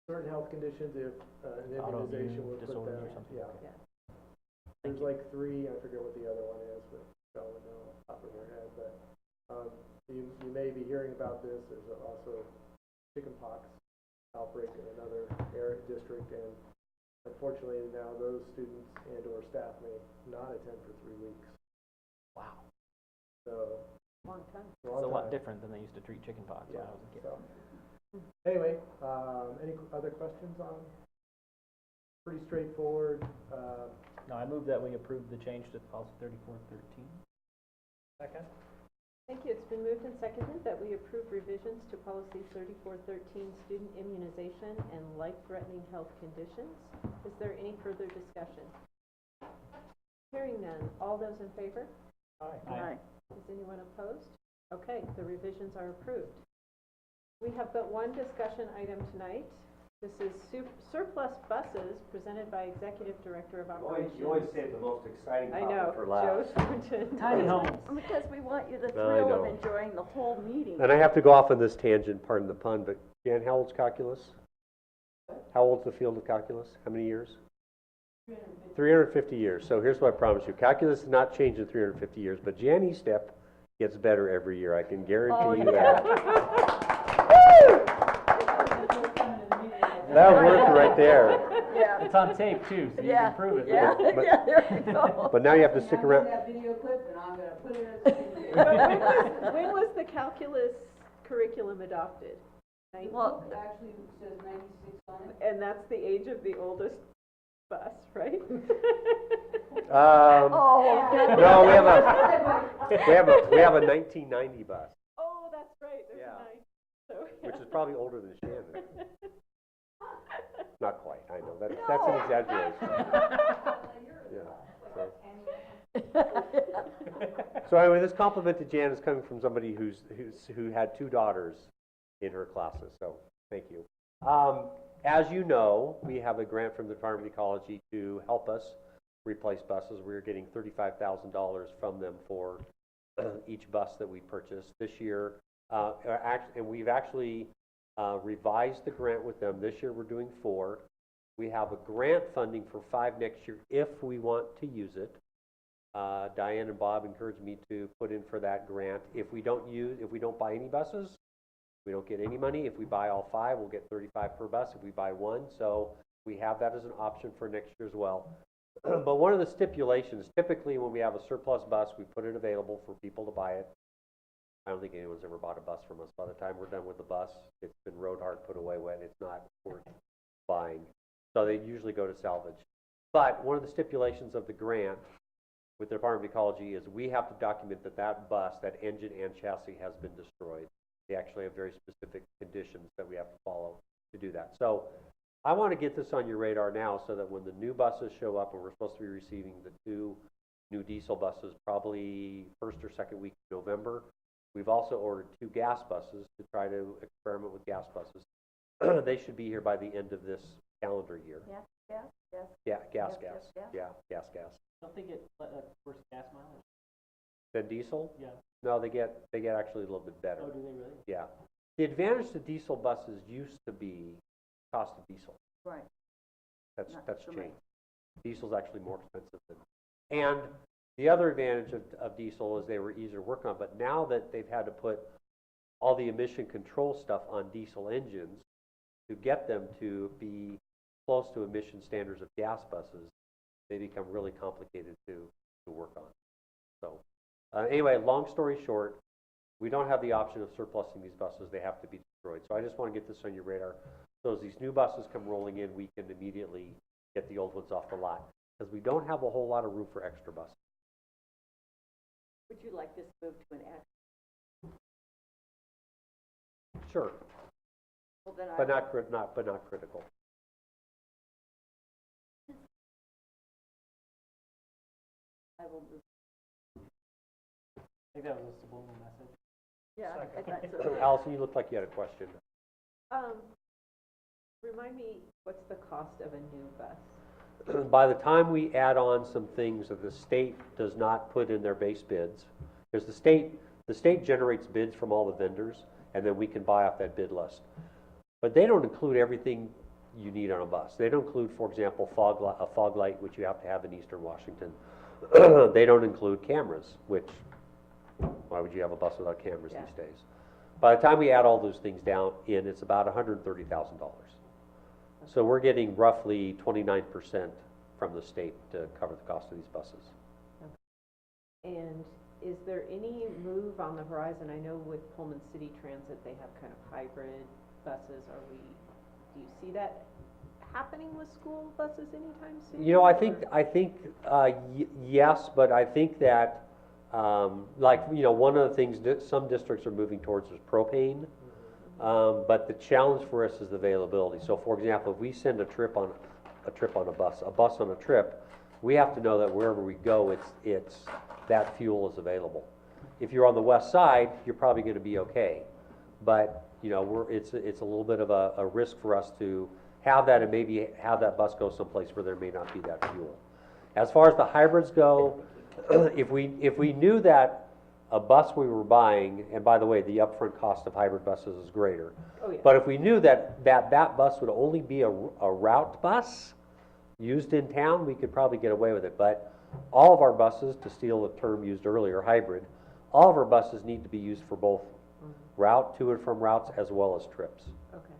Certain health conditions, if an immunization Autoimmune would put disorders them, or something? yeah. yeah. There's like three, I forget what the other one is, but Michelle would know off the top of her head, but, you may be hearing about this, there's also chickenpox outbreak in another area district, and unfortunately now those students and or staff may not attend for 3 weeks, Wow. so. Long time. It's a lot different than they used to treat chickenpox when Yeah, I was a kid. so, anyway, any other questions on? Pretty straightforward, No, I move that we approve the change to policy 3413. Second? Thank you. It's been moved and seconded that we approve revisions to policy 3413, student immunization and life-threatening health conditions. Is there any further discussion? Hearing none. All those in favor? Aye. Aye. Is anyone opposed? Okay, the revisions are approved. We have but one discussion item tonight. This is surplus buses presented by Executive Director of Operations. You always save the most exciting I topic know, for Joe last. Thornton. Tiny homes. Because we want you the I thrill of know. enjoying the whole meeting. And I have to go off on this tangent, pardon the pun, but Jan, how old's calculus? How old's the field of calculus? How many years? 350 years. So here's what I promise you. Calculus has not changed in 350 years, but Jan E-Step gets better every year. I can guarantee you that. That worked right there. Yeah. It's on tape too, so you Yeah, can prove it. yeah, But- yeah, there you go. But now you have to stick around. that video clip and I'm gonna put it as a video. But when was the calculus curriculum adopted? Well, Actually, it says 96 on it. And that's the age of the oldest bus, right? Oh, goodness. No, we have a 1990 bus, Oh, that's right, there's Yeah. a nine, so. which is probably older than Shannon. Not quite, I know, that's an exaggeration. Yeah, so anyway, this compliment to Jan is coming from somebody who had 2 daughters in her classes, so thank you. As you know, we have a grant from the Department of Ecology to help us replace buses. We're getting $35,000 from them for each bus that we purchase this year. And we've actually revised the grant with them. This year we're doing 4. We have a grant funding for 5 next year if we want to use it. Diane and Bob encouraged me to put in for that grant. If we don't buy any buses, we don't get any money. If we buy all 5, we'll get 35 per bus if we buy 1. So we have that as an option for next year as well. But one of the stipulations, typically when we have a surplus bus, we put it available for people to buy it. I don't think anyone's ever bought a bus from us. By the time we're done with the bus, it's been rode hard, put away wet. It's not worth buying. So they usually go to salvage. But one of the stipulations of the grant with the Department of Ecology is we have to document that that bus, that engine and chassis has been destroyed. They actually have very specific conditions that we have to follow to do that. So I want to get this on your radar now so that when the new buses show up, and we're supposed to be receiving the 2 new diesel buses probably first or second week of November. We've also ordered 2 gas buses to try to experiment with gas buses. They should be here by the end of this calendar year. Yeah, yeah, yes. Yeah, gas. Yeah. Yeah, gas. Don't they get worse gas mileage? Then diesel? Yeah. No, they get actually a little bit better. Oh, do they really? Yeah. The advantage to diesel buses used to be cost of diesel. Right. That's so much. changed. Diesel's actually more expensive than. And the other advantage of diesel is they were easier to work on. But now that they've had to put all the emission control stuff on diesel engines to get them to be close to emission standards of gas buses, they become really complicated to work on. So anyway, long story short, we don't have the option of surplusing these buses. They have to be destroyed. So I just want to get this on your radar. So as these new buses come rolling in, we can immediately get the old ones off the lot because we don't have a whole lot of room for extra buses. Would you like this moved to an action? Sure, Well, then but not critical. I will move. I think that was a subliminal message. Yeah, I thought so. Allison, you look like you had a question. Remind me, what's the cost of a new bus? By the time we add on some things that the state does not put in their base bids, because the state generates bids from all the vendors, and then we can buy off that bid list. But they don't include everything you need on a bus. They don't include, for example, a fog light, which you have to have in Eastern Washington. They don't include cameras, which, why would you have a bus without cameras these days? By the time we add all those things down in, it's about $130,000. So we're getting roughly 29% from the state to cover the cost of these buses. And is there any move on the horizon? I know with Pullman City Transit, they have kind of hybrid buses. Do you see that happening with school buses anytime soon? You know, I think yes, but I think that one of the things that some districts are moving towards is propane. But the challenge for us is the availability. So, for example, if we send a bus on a trip, we have to know that wherever we go, it's that fuel is available. If you're on the west side, you're probably going to be okay. But it's a little bit of a risk for us to have that and maybe have that bus go someplace where there may not be that fuel. As far as the hybrids go, if we knew that a bus we were buying, and by the way, the upfront cost of hybrid buses is greater. Oh, yeah. But if we knew that bus would only be a route bus used in town, we could probably get away with it. But all of our buses, to steal a term used earlier, hybrid, all of our buses need to be used for both route, to and from routes, as well as trips. Okay.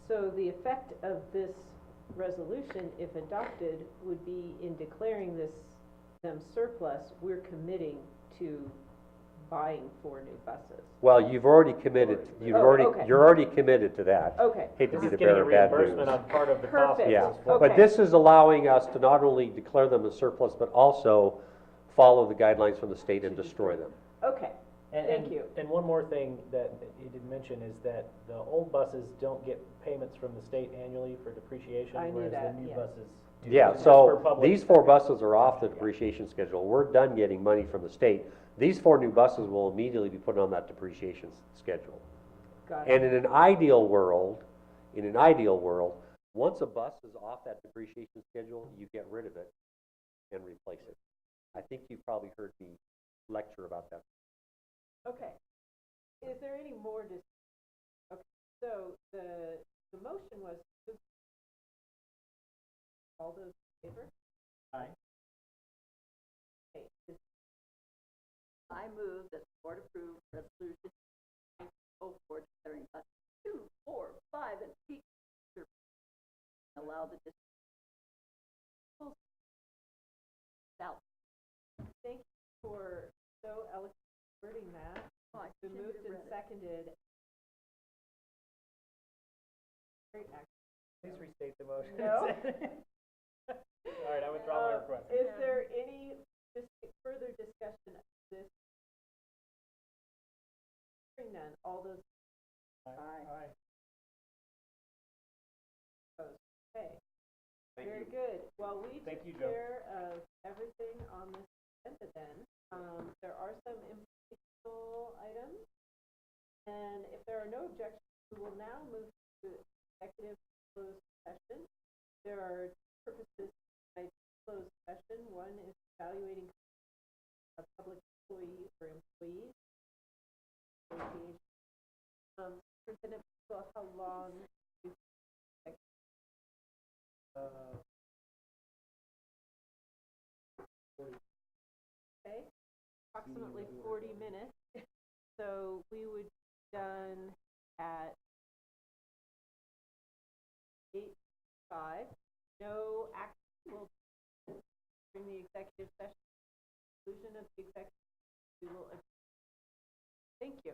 So the effect of this resolution, if adopted, would be in declaring them surplus, we're committing to buying 4 new buses. Well, you've already committed, okay. you're already committed to that. Okay, Hate to This be is the getting bearer a of bad news. reimbursement on part of the cost. Perfect. of Yeah, those 4 but Okay. this is allowing us to not only declare them as surplus, but also follow the guidelines from the state and destroy them. okay, thank you. And one more thing that you didn't mention is that the old buses don't get payments from the state annually for depreciation, I knew whereas that, the new yes. buses do. Yeah, Just for so public- these 4 buses are off the depreciation schedule. We're done getting money from the state. These 4 new buses will immediately be put on that depreciation schedule. Got And it. in an ideal world, once a bus is off that depreciation schedule, you get rid of it and replace it. I think you probably heard me lecture about that. Okay. Is there any more okay, so the motion was to all those in favor? Aye. Okay, I move that the board approve resolution 1904 declaring buses 2, 4, 5, and 8 surplus. Allow the district. South. Thank you for so eloquently wording that. Oh, I It's been shouldn't moved have and read it. seconded. Great action. Please restate the motion. No. All right, I withdraw my request. Is there any further discussion of this? Hearing none, all those Aye. opposed? Okay, Thank very you. good. Well, we Thank took you, Joe. care of everything on this agenda then. There are some informational items. And if there are no objections, we will now move to executive closed session. There are 2 purposes by closed session. One is evaluating a public employee or employees. Superintendent, how long do you expect? Okay, approximately 40 minutes. So we would be done at 8:05. No action will be during the executive session. Conclusion of the executive, we will adjourn. Thank you.